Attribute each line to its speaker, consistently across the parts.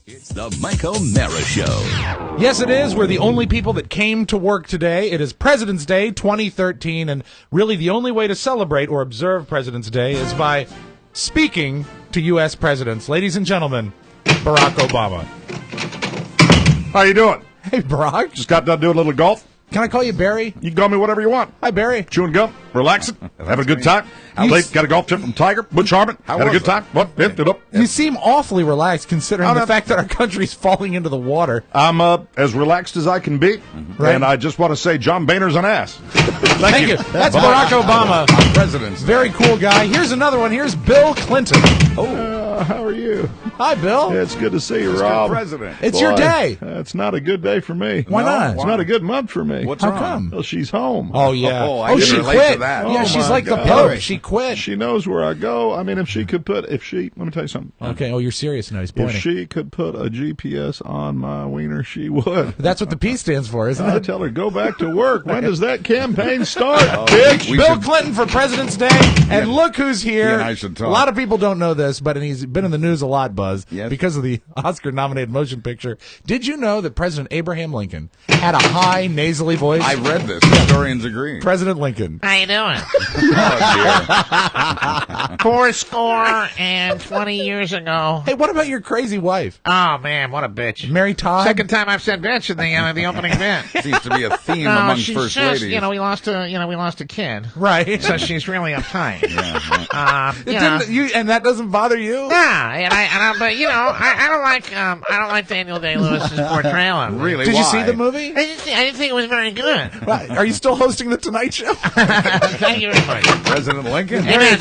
Speaker 1: It's the Mike O'Mara Show.
Speaker 2: Yes, it is. We're the only people that came to work today. It is President's Day 2013, and really the only way to celebrate or observe President's Day is by speaking to U.S. presidents. Ladies and gentlemen, Barack Obama.
Speaker 3: How you doing?
Speaker 2: Hey, Barack.
Speaker 3: Just got done doing a little golf.
Speaker 2: Can I call you Barry?
Speaker 3: You can call me whatever you want.
Speaker 2: Hi, Barry.
Speaker 3: Chewing gum, relaxing, having a good time. Got a golf tip from Tiger, Butch Harmon. Had a good time. What?
Speaker 2: You seem awfully relaxed considering the fact that our country's falling into the water.
Speaker 3: I'm as relaxed as I can be, and I just want to say John Boehner's an ass.
Speaker 2: Thank you. That's Barack Obama.
Speaker 1: President.
Speaker 2: Very cool guy. Here's another one. Here's Bill Clinton.
Speaker 3: How are you?
Speaker 2: Hi, Bill.
Speaker 3: It's good to see you, Rob.
Speaker 1: President.
Speaker 2: It's your day.
Speaker 3: It's not a good day for me.
Speaker 2: Why not?
Speaker 3: It's not a good month for me.
Speaker 1: What's
Speaker 2: How
Speaker 1: wrong?
Speaker 2: come?
Speaker 3: Well, she's home.
Speaker 2: Oh, yeah.
Speaker 1: Oh, I can
Speaker 2: she
Speaker 1: relate
Speaker 2: quit.
Speaker 1: to that.
Speaker 2: Yeah,
Speaker 3: Oh,
Speaker 2: she's
Speaker 3: my
Speaker 2: like the
Speaker 3: God.
Speaker 2: Pope. She quit.
Speaker 3: She knows where I go. I mean, if she could let me tell you something.
Speaker 2: Okay. Oh, you're serious now. He's
Speaker 3: If
Speaker 2: pointing.
Speaker 3: she could put a GPS on my wiener, she would.
Speaker 2: That's what the P stands for, isn't
Speaker 3: I
Speaker 2: it?
Speaker 3: tell her, go back to work. When does that campaign start, bitch?
Speaker 1: We
Speaker 2: Bill
Speaker 1: should-
Speaker 2: Clinton for President's Day, and look who's here.
Speaker 1: He and I should talk.
Speaker 2: A lot of people don't know this, but he's been in the news a lot, Buzz,
Speaker 1: Yes.
Speaker 2: because of the Oscar-nominated motion picture. Did you know that President Abraham Lincoln had a high, nasally voice?
Speaker 1: I read this. Historians agree.
Speaker 2: President Lincoln.
Speaker 4: How you doing?
Speaker 1: Oh,
Speaker 4: 20 years ago.
Speaker 2: Hey, what about your crazy wife,
Speaker 4: Oh man, what a bitch!
Speaker 2: Mary Todd?
Speaker 4: Second time I've said bitch in the opening bit.
Speaker 1: dear. Seems to be a theme
Speaker 4: No,
Speaker 1: among
Speaker 4: she's
Speaker 1: first
Speaker 4: just,
Speaker 1: ladies.
Speaker 4: we lost a kid,
Speaker 2: Right.
Speaker 4: so she's really uptight.
Speaker 2: And that doesn't bother you?
Speaker 4: Yeah, but I don't like Daniel Day-Lewis's portrayal of me.
Speaker 1: Really?
Speaker 2: Did you
Speaker 1: Why?
Speaker 2: see the movie?
Speaker 4: I didn't think it was very good.
Speaker 2: Right. Are you still hosting the Tonight Show?
Speaker 4: Thank you very much.
Speaker 1: President Lincoln?
Speaker 4: Amen.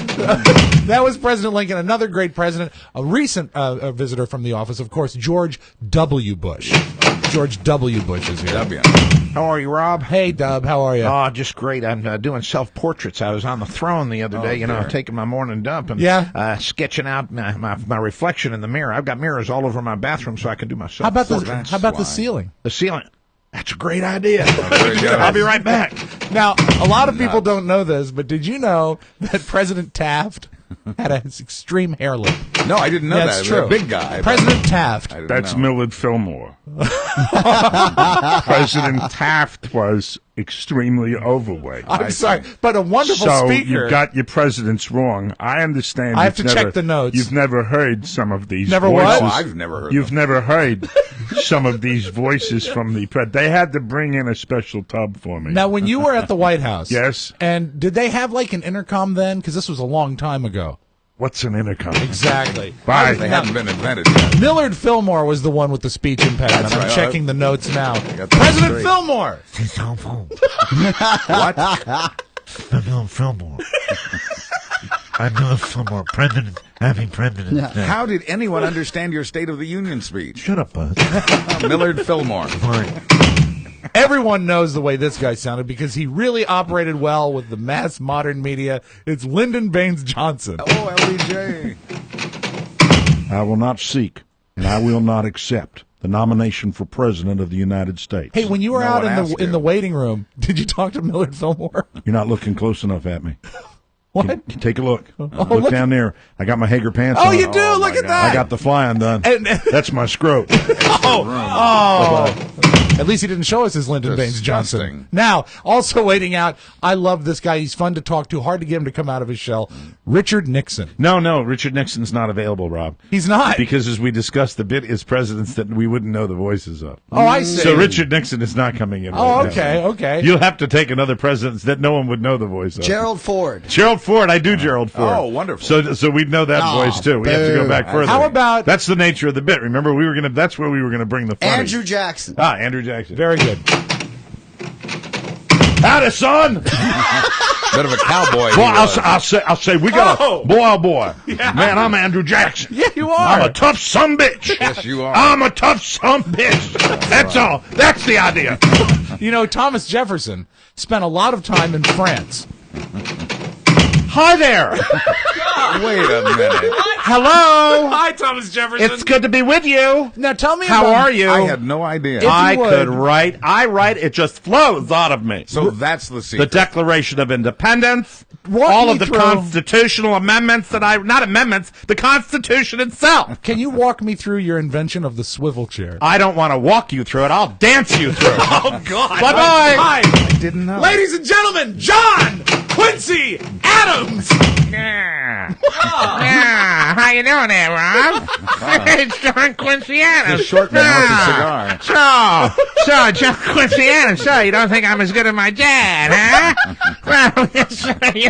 Speaker 2: That was President Lincoln, another great president. A recent visitor from the office, of course, George W. Bush. George W. Bush is here.
Speaker 1: W.
Speaker 4: How are you, Rob?
Speaker 2: Hey, Dub, how are you?
Speaker 4: Oh, just great. I'm doing self-portraits. I was on the throne the other day,
Speaker 1: dear.
Speaker 4: taking my morning dump and sketching out my reflection in the mirror. I've got mirrors all over my bathroom so I can do my
Speaker 2: how about
Speaker 4: self-portrait.
Speaker 2: the ceiling?
Speaker 4: The ceiling? That's a great idea.
Speaker 1: Very good.
Speaker 4: I'll be right back.
Speaker 2: Now, a lot of people don't know this, but did you know that President Taft had an extreme hair lip?
Speaker 1: No, I didn't know
Speaker 2: Yeah,
Speaker 1: that.
Speaker 2: it's
Speaker 1: He was
Speaker 2: true.
Speaker 1: a big guy.
Speaker 2: President Taft.
Speaker 1: I didn't
Speaker 3: That's
Speaker 1: know.
Speaker 3: Millard Fillmore. President Taft was extremely overweight.
Speaker 2: I'm sorry, but a wonderful
Speaker 3: So
Speaker 2: speaker.
Speaker 3: you got your presidents wrong. I understand.
Speaker 2: I have
Speaker 3: you've
Speaker 2: to
Speaker 3: never-
Speaker 2: check the notes.
Speaker 3: You've never heard some of these
Speaker 2: Never
Speaker 3: voices.
Speaker 2: what?
Speaker 1: Oh, I've never heard
Speaker 3: You've
Speaker 1: them.
Speaker 3: never heard some of these voices from the They had to bring in a special tub for me.
Speaker 2: Now, when you were at the White House,
Speaker 3: Yes.
Speaker 2: and did they have like an intercom then? Because this was a long time ago.
Speaker 3: What's an intercom?
Speaker 2: Exactly.
Speaker 3: Bye.
Speaker 1: They hadn't been invented yet.
Speaker 2: Millard Fillmore was the one with the speech impediment.
Speaker 1: That's
Speaker 2: I'm
Speaker 1: right.
Speaker 2: checking the notes now.
Speaker 1: got that
Speaker 2: President
Speaker 1: straight.
Speaker 2: Fillmore.
Speaker 1: What?
Speaker 4: I'm Fillmore. I'm Miller Fillmore, happy President.
Speaker 1: How did anyone understand your State of the Union speech?
Speaker 4: Shut up, Buzz.
Speaker 1: Millard Fillmore.
Speaker 2: Everyone knows the way this guy sounded because he really operated well with the mass modern media. It's Lyndon Baines Johnson.
Speaker 1: Oh, LBJ.
Speaker 3: I will not seek, and I will not accept the nomination for President of the United States.
Speaker 2: Hey, when you were
Speaker 1: No
Speaker 2: out
Speaker 1: one
Speaker 2: in
Speaker 1: asked
Speaker 2: the
Speaker 1: you.
Speaker 2: the waiting room, did you talk to Millard Fillmore?
Speaker 3: You're not looking close enough at me.
Speaker 2: What?
Speaker 3: Take a look. Look
Speaker 2: look-
Speaker 3: down there. I got my Hager pants
Speaker 2: Oh,
Speaker 3: on.
Speaker 2: you do? Look at that.
Speaker 3: I got the fly undone.
Speaker 2: And-
Speaker 3: That's my scrote.
Speaker 2: At least he didn't show us his Lyndon Baines Johnson.
Speaker 1: Disgusting.
Speaker 2: Now, also waiting out, I love this guy. He's fun to talk to. Hard to get him to come out of his shell. Richard Nixon.
Speaker 3: No, Richard Nixon's not available, Rob.
Speaker 2: He's not.
Speaker 3: Because as we discussed, the bit is presidents that we wouldn't know the voices of.
Speaker 2: Oh, I see.
Speaker 3: So Richard Nixon is not coming in.
Speaker 2: Oh,
Speaker 3: right
Speaker 2: okay,
Speaker 3: now.
Speaker 2: okay.
Speaker 3: You'll have to take another president that no one would know the voice of.
Speaker 5: Gerald Ford.
Speaker 3: Gerald Ford. I do Gerald Ford.
Speaker 1: Oh, wonderful.
Speaker 3: So we'd know that voice too. We have to go back further.
Speaker 2: How about-
Speaker 3: That's the nature of the bit. Remember, that's where we were gonna bring the funny.
Speaker 5: Andrew Jackson.
Speaker 3: Andrew Jackson.
Speaker 2: Very good.
Speaker 3: Howdy, son.
Speaker 1: Bit of a cowboy.
Speaker 3: Boy,
Speaker 1: he was.
Speaker 3: I'll say we got
Speaker 2: Oh.
Speaker 3: a boy. Man, I'm Andrew Jackson.
Speaker 2: Yeah, you are.
Speaker 3: I'm a tough son bitch.
Speaker 1: Yes, you are.
Speaker 3: I'm a tough son bitch. That's all. That's the idea.
Speaker 2: You know, Thomas Jefferson spent a lot of time in France.
Speaker 3: Hi there.
Speaker 1: Wait a minute.
Speaker 4: Hello.
Speaker 2: Hi, Thomas Jefferson.
Speaker 4: It's good to be with you.
Speaker 2: Now tell me
Speaker 4: How are you?
Speaker 1: I had no idea.
Speaker 4: I
Speaker 2: would.
Speaker 4: could write. I write. It just flows out of me.
Speaker 1: So that's the
Speaker 4: The
Speaker 1: secret.
Speaker 4: Declaration of Independence,
Speaker 2: Walk
Speaker 4: all
Speaker 2: me
Speaker 4: of the
Speaker 2: through.
Speaker 4: constitutional amendments not amendments, the Constitution itself.
Speaker 2: Can you walk me through your invention of the swivel chair?
Speaker 4: I don't want to walk you through it. I'll dance you through it.
Speaker 2: Oh, God.
Speaker 4: Bye-bye.
Speaker 2: Hi.
Speaker 1: I didn't know.
Speaker 2: Ladies and gentlemen, John Quincy Adams.
Speaker 4: Yeah. Yeah. How you doing there, Rob? It's John Quincy Adams.
Speaker 1: The short man with the cigar.
Speaker 4: So, John Quincy Adams, so you don't think I'm as good as my dad, huh? Well, yes,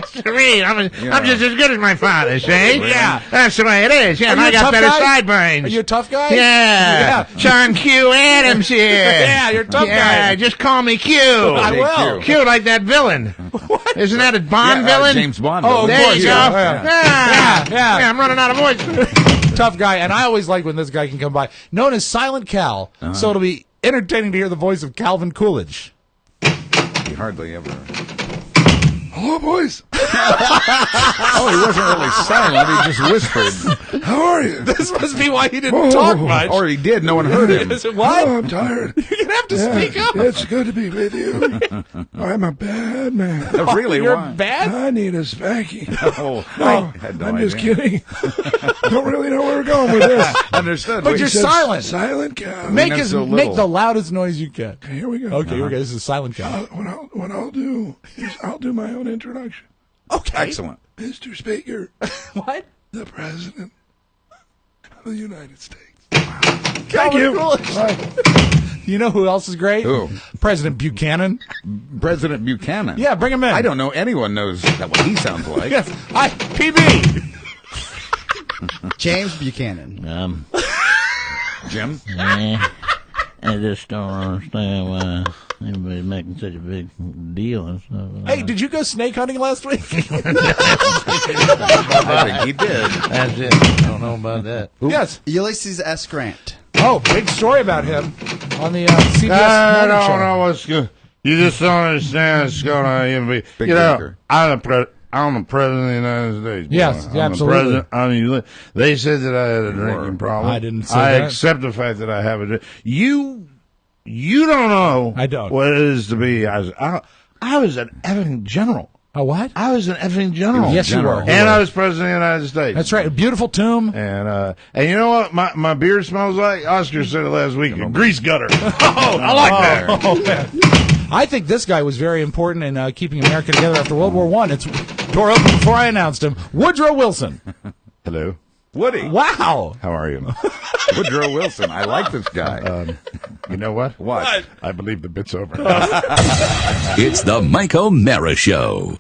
Speaker 4: sirree. I'm just as good as my father, see?
Speaker 2: Yeah.
Speaker 4: That's the way it is. Yeah,
Speaker 2: Are
Speaker 4: and
Speaker 2: you
Speaker 4: I
Speaker 2: a
Speaker 4: got
Speaker 2: tough
Speaker 4: better
Speaker 2: guy?
Speaker 4: sideburns.
Speaker 2: Are you a tough guy?
Speaker 4: Yeah. John Q. Adams here.
Speaker 2: Yeah, you're a tough guy.
Speaker 4: Just call me Q.
Speaker 2: I will.
Speaker 4: Q like that villain. What? Isn't that a Bond villain?
Speaker 1: James Bond.
Speaker 2: Oh, of
Speaker 4: There
Speaker 2: course,
Speaker 4: you go.
Speaker 2: yeah. Yeah.
Speaker 4: I'm running out of voice.
Speaker 2: Tough guy, and I always like when this guy can come by. Known as Silent Cal, so it'll be entertaining to hear the voice of Calvin Coolidge.
Speaker 1: He hardly ever.
Speaker 3: Hello, boys.
Speaker 1: Oh, he wasn't really silent. He just whispered.
Speaker 3: How are you?
Speaker 2: This must be why he didn't talk much.
Speaker 1: Or he did. No one heard him.
Speaker 2: Is it what?
Speaker 3: Oh, I'm tired.
Speaker 2: You're going to have to speak up.
Speaker 3: It's good to be with you. I'm a bad man.
Speaker 1: Really?
Speaker 2: You're
Speaker 1: Why?
Speaker 2: bad?
Speaker 3: I need a spanking.
Speaker 1: Oh, I had no
Speaker 3: I'm
Speaker 1: idea.
Speaker 3: just kidding. Don't really know where we're going with this.
Speaker 1: Understood.
Speaker 2: But
Speaker 1: He
Speaker 2: you're
Speaker 1: said-
Speaker 2: silent.
Speaker 3: Silent cow.
Speaker 2: Make
Speaker 1: know
Speaker 2: us
Speaker 1: so
Speaker 2: make
Speaker 1: little.
Speaker 2: the loudest noise you can.
Speaker 3: Here we go.
Speaker 2: Okay, here we go. This is Silent Cal.
Speaker 3: What I'll do is I'll do my own introduction.
Speaker 2: Okay.
Speaker 1: Excellent.
Speaker 3: Mr. Speaker,
Speaker 2: What?
Speaker 3: the President of the United States.
Speaker 2: Thank
Speaker 3: you.
Speaker 2: You know who else is great?
Speaker 1: Who?
Speaker 2: President Buchanan.
Speaker 1: President Buchanan.
Speaker 2: Yeah, bring him in.
Speaker 1: I don't know anyone knows that what he sounds like.
Speaker 2: Yes. Hi, PB.
Speaker 5: James Buchanan.
Speaker 1: Jim?
Speaker 6: I just don't understand why everybody's making such a big deal and stuff.
Speaker 2: Hey, did you go snake hunting last week?
Speaker 1: I think he did.
Speaker 6: That's it. I don't know about that.
Speaker 2: Yes.
Speaker 5: Ulysses S. Grant.
Speaker 2: Oh, big story about him on the CBS
Speaker 4: I
Speaker 2: morning
Speaker 4: don't
Speaker 2: show.
Speaker 4: know what's good. You just don't understand what's going on.
Speaker 1: Big
Speaker 4: You know,
Speaker 1: drinker.
Speaker 4: I'm the president of the United States. boy.
Speaker 2: Yes,
Speaker 4: I'm
Speaker 2: absolutely.
Speaker 4: The president. They said that I had a drinking problem.
Speaker 2: I didn't say
Speaker 4: I
Speaker 2: that.
Speaker 4: accept the fact that I have a drink. You don't know.
Speaker 2: I don't.
Speaker 4: What it is to be. I was an effing general.
Speaker 2: Oh, what?
Speaker 4: I was an effing general.
Speaker 2: Yes, you were.
Speaker 4: And I was president of the United States.
Speaker 2: That's right. A beautiful tomb.
Speaker 4: And you know what my beard smells like? Oscar said it last week. A grease gutter. Oh, I like that.
Speaker 2: Oh, man. I think this guy was very important in keeping America together after World War I. It's door open before I announced him. Woodrow Wilson.
Speaker 4: Hello.
Speaker 1: Woody.
Speaker 2: Wow.
Speaker 4: How are you?
Speaker 1: Woodrow Wilson. I like this guy.
Speaker 4: You know what?
Speaker 1: What?
Speaker 4: I believe the bit's over.
Speaker 7: It's the Mike O'Mara Show.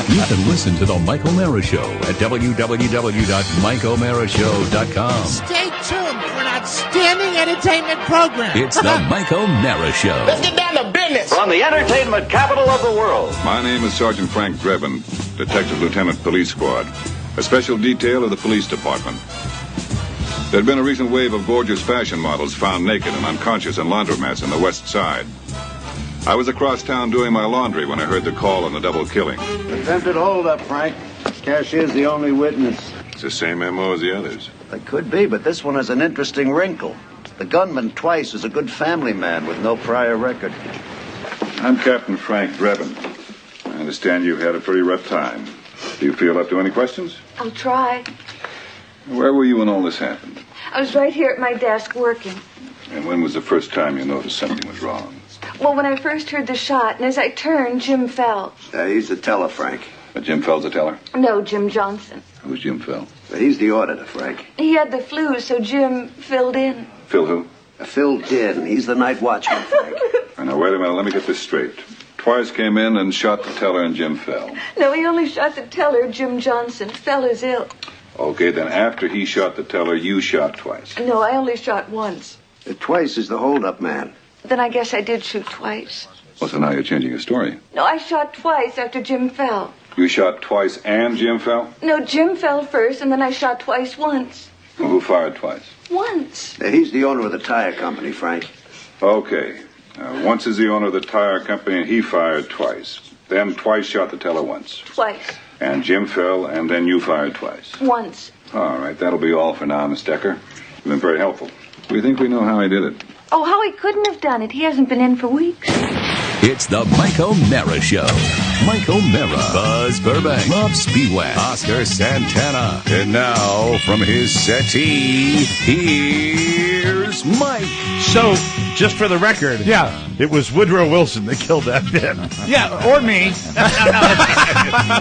Speaker 7: You can listen to the Mike O'Mara Show at www.mikeomarashow.com.
Speaker 8: Stay tuned for an outstanding entertainment program.
Speaker 7: It's the Mike O'Mara Show.
Speaker 8: Get down to business.
Speaker 9: From the entertainment capital of the world.
Speaker 10: My name is Sergeant Frank Drebin, Detective Lieutenant Police Squad, a special detail of the police department. There had been a recent wave of gorgeous fashion models found naked and unconscious in laundromats in the West Side. I was across town doing my laundry when I heard the call on the double killing.
Speaker 9: Attempted holdup, Frank. Cashier's the only witness.
Speaker 10: It's the same MO as the others.
Speaker 9: It could be, but this one has an interesting wrinkle. The gunman twice is a good family man with no prior record.
Speaker 10: I'm Captain Frank Drebin. I understand you've had a pretty rough time. Do you feel up to any questions?
Speaker 11: I'll try.
Speaker 10: Where were you when all this happened?
Speaker 11: I was right here at my desk working.
Speaker 10: And when was the first time you noticed something was wrong?
Speaker 11: Well, when I first heard the shot, and as I turned, Jim fell.
Speaker 9: He's the teller, Frank.
Speaker 10: Jim Fell's the teller?
Speaker 11: No, Jim Johnson.
Speaker 10: Who's Jim Fell?
Speaker 9: He's the auditor, Frank.
Speaker 11: He had the flu, so Jim filled in.
Speaker 10: Phil who?
Speaker 9: Phil did. He's the night watchman, Frank.
Speaker 10: Now, wait a minute. Let me get this straight. Twice came in and shot the teller and Jim Fell.
Speaker 11: No, he only shot the teller, Jim Johnson. Fell is ill.
Speaker 10: Okay, then after he shot the teller, you shot twice.
Speaker 11: No, I only shot once.
Speaker 9: Twice is the holdup man.
Speaker 11: Then I guess I did shoot twice.
Speaker 10: Well, so now you're changing your story.
Speaker 11: No, I shot twice after Jim fell.
Speaker 10: You shot twice and Jim fell?
Speaker 11: No, Jim fell first, and then I shot twice once.
Speaker 10: Well, who fired twice?
Speaker 11: Once.
Speaker 9: He's the owner of the tire company, Frank.
Speaker 10: Okay. Once is the owner of the tire company, and he fired twice. Then twice shot the teller once.
Speaker 11: Twice.
Speaker 10: And Jim fell, and then you fired twice.
Speaker 11: Once.
Speaker 10: All right, that'll be all for now, Miss Decker. You've been very helpful. We think we know how he did it.
Speaker 11: Oh, Howie couldn't have done it. He hasn't been in for weeks.
Speaker 7: It's the Mike O'Mara Show. Mike O'Mara, Buzz Burbank, Rob Spiewak, Oscar Santana. And now, from his settee, here's Mike.
Speaker 3: So, just for the record,
Speaker 2: Yeah.
Speaker 3: it was Woodrow Wilson that killed that bit.
Speaker 2: Yeah, or me.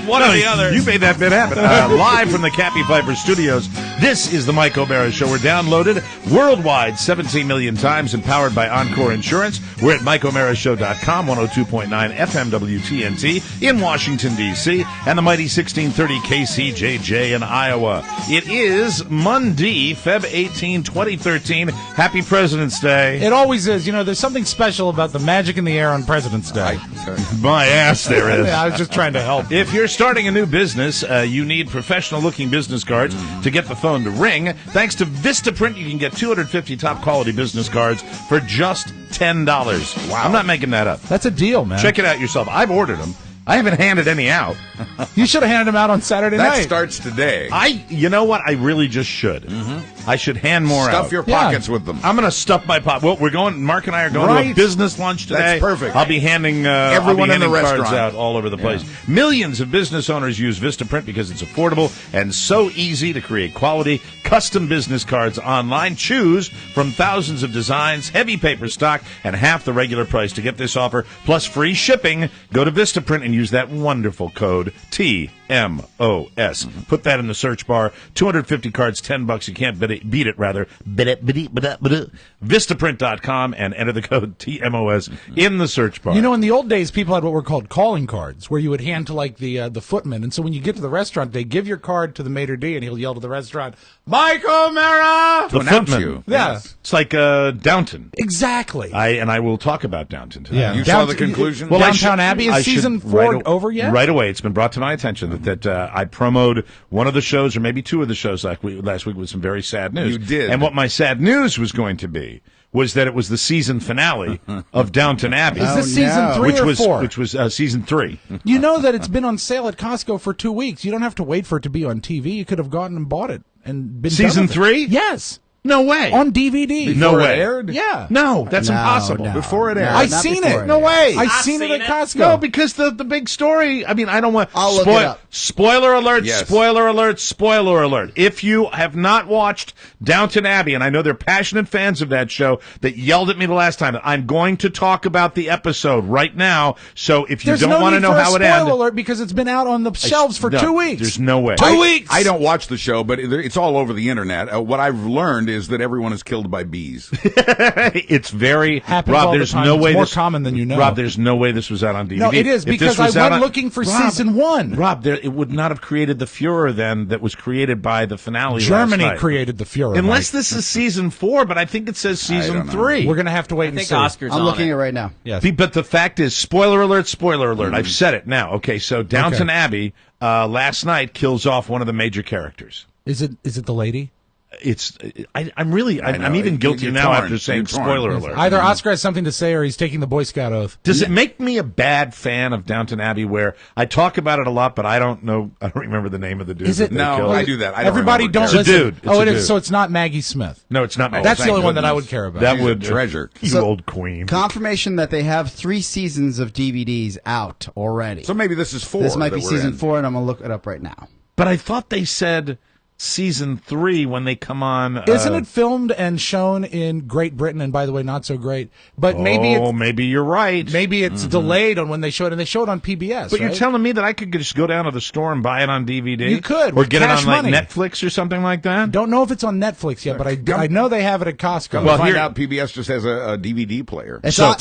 Speaker 3: One or the other. You made that bit happen. Live from the Cappy Piper Studios, this is the Mike O'Mara Show. We're downloaded worldwide 17 million times and powered by Encore Insurance. We're at MikeO'MaraShow.com, 102.9 FM WTNT in Washington, D.C., and the mighty 1630 KCJJ in Iowa. It is Monday, Feb 18, 2013. Happy President's Day.
Speaker 2: It always is. You know, there's something special about the magic in the air on President's Day.
Speaker 3: My ass, there is.
Speaker 2: Yeah, I was just trying to help.
Speaker 3: If you're starting a new business, you need professional-looking business cards to get the phone to ring. Thanks to Vistaprint, you can get 250 top-quality business cards for just $10. Wow. I'm not making that up.
Speaker 2: That's a deal, man.
Speaker 3: Check it out yourself. I've ordered them. I haven't handed any out.
Speaker 2: You should have handed them out on Saturday night.
Speaker 1: That starts today.
Speaker 3: You know what? I really just should. I should hand more out.
Speaker 1: Stuff your pockets with them.
Speaker 3: I'm going to stuff my pocket. Well, Mark and I are going to a business lunch today.
Speaker 1: That's perfect.
Speaker 3: I'll be handing
Speaker 1: everyone in the
Speaker 3: cards
Speaker 1: restaurant
Speaker 3: out all over the place. Millions of business owners use Vistaprint because it's affordable and so easy to create quality custom business cards online. Choose from thousands of designs, heavy paper stock, and half the regular price. To get this offer plus free shipping, go to Vistaprint and use that wonderful code TMOS. Put that in the search bar. 250 cards, $10. You can't beat it, rather. Vistaprint.com and enter the code TMOS in the search bar.
Speaker 2: You know, in the old days, people had what were called calling cards, where you would hand to, like, the footman. And so when you get to the restaurant, they give your card to the maitre d', and he'll yell to the restaurant, Mike O'Mara!
Speaker 3: The footman.
Speaker 2: Yeah.
Speaker 3: Yes. It's like Downton.
Speaker 2: Exactly.
Speaker 3: I will talk about Downton today.
Speaker 2: Yeah.
Speaker 1: You saw the conclusion?
Speaker 2: Well, Downton Abbey, is season 4 over yet?
Speaker 3: Right away. It's been brought to my attention that I promoted one of the shows, or maybe two of the shows last week with some very sad news.
Speaker 1: You did.
Speaker 3: And what my sad news was going to be was that it was the season finale of Downton Abbey.
Speaker 2: Is this season 3 or 4?
Speaker 3: Which was season 3.
Speaker 2: You know that it's been on sale at Costco for 2 weeks. You don't have to wait for it to be on TV. You could have gone and bought it and been
Speaker 3: Season
Speaker 2: done with it.
Speaker 3: 3?
Speaker 2: Yes.
Speaker 3: No way.
Speaker 2: On DVD.
Speaker 3: No way.
Speaker 1: It aired?
Speaker 2: Yeah.
Speaker 3: No, that's impossible.
Speaker 1: No. Before it aired.
Speaker 2: I seen it.
Speaker 1: No way.
Speaker 2: I seen it at Costco.
Speaker 3: No, because the big story. I mean, I don't want.
Speaker 5: I'll look it up.
Speaker 3: Spoiler alert!
Speaker 1: Yes.
Speaker 3: Spoiler alert! Spoiler alert! If you have not watched Downton Abbey, and I know they're passionate fans of that show that yelled at me the last time, I'm going to talk about the episode right now. So if you don't want to know how it ends,
Speaker 2: spoiler alert, because it's been out on the shelves for 2 weeks.
Speaker 3: There's no way.
Speaker 2: 2 weeks.
Speaker 1: I don't watch the show, but it's all over the internet. What I've learned is that everyone is killed by bees.
Speaker 3: It's very
Speaker 2: Happens
Speaker 3: Rob.
Speaker 2: all the
Speaker 3: There's
Speaker 2: time.
Speaker 3: no
Speaker 2: It's
Speaker 3: way
Speaker 2: more
Speaker 3: this
Speaker 2: common than you know.
Speaker 3: Rob, there's no way this was out on DVD.
Speaker 2: No, it is,
Speaker 3: If this
Speaker 2: because I
Speaker 3: was out
Speaker 2: went
Speaker 3: on-
Speaker 2: looking for
Speaker 3: Rob,
Speaker 2: season 1.
Speaker 3: Rob, it would not have created the furor then that was created by the finale.
Speaker 2: Germany
Speaker 3: last night.
Speaker 2: created the furor.
Speaker 3: Unless
Speaker 2: Mike.
Speaker 3: this is season 4, but I think it says season
Speaker 1: don't know.
Speaker 3: 3.
Speaker 2: We're going to have to wait and see.
Speaker 5: I'm looking at it right now.
Speaker 2: Yes.
Speaker 3: But the fact is, spoiler alert, spoiler alert. I've said it now. Okay, so Downton Abbey last night kills off one of the major characters.
Speaker 2: Is it the lady?
Speaker 3: I'm even guilty
Speaker 1: You're
Speaker 3: now
Speaker 1: torn.
Speaker 3: after saying
Speaker 1: You're torn.
Speaker 3: spoiler alert.
Speaker 2: Either Oscar has something to say or he's taking the Boy Scout oath.
Speaker 3: Does it make me a bad fan of Downton Abbey where I talk about it a lot, but I don't remember the name of the dude.
Speaker 2: Is it-
Speaker 3: that they
Speaker 1: No,
Speaker 3: killed.
Speaker 1: I do that. I don't
Speaker 2: Everybody
Speaker 1: remember
Speaker 2: don't
Speaker 3: It's a
Speaker 2: listen.
Speaker 3: dude. It's
Speaker 2: Oh,
Speaker 3: a
Speaker 2: it is.
Speaker 3: dude.
Speaker 2: So it's not Maggie Smith.
Speaker 3: No, it's not.
Speaker 2: That's the
Speaker 1: thank
Speaker 2: only one that I
Speaker 1: goodness.
Speaker 2: would care about.
Speaker 3: That
Speaker 1: She's a
Speaker 3: would
Speaker 1: treasure.
Speaker 3: You
Speaker 5: So-
Speaker 3: old queen.
Speaker 5: Confirmation that they have 3 seasons of DVDs out already.
Speaker 1: So maybe this is 4.
Speaker 5: This might be
Speaker 1: that we're
Speaker 5: season
Speaker 1: in.
Speaker 5: 4, and I'm going to look it up right now.
Speaker 3: But I thought they said season 3 when they come on.
Speaker 2: Isn't it filmed and shown in Great Britain? And by the way, not so great. But maybe
Speaker 3: maybe you're right.
Speaker 2: maybe it's delayed on when they show it, and they show it on PBS.
Speaker 3: But you're
Speaker 2: right?
Speaker 3: telling me that I could just go down to the store and buy it on DVD?
Speaker 2: You could,
Speaker 3: or
Speaker 2: with
Speaker 3: get it
Speaker 2: cash
Speaker 3: on like
Speaker 2: money.
Speaker 3: Netflix or something like that.
Speaker 2: Don't know if it's on Netflix yet, but I know they have it at Costco.
Speaker 1: Come
Speaker 3: Well,
Speaker 1: to find
Speaker 3: here-
Speaker 1: out, PBS just has a DVD player.
Speaker 5: It's on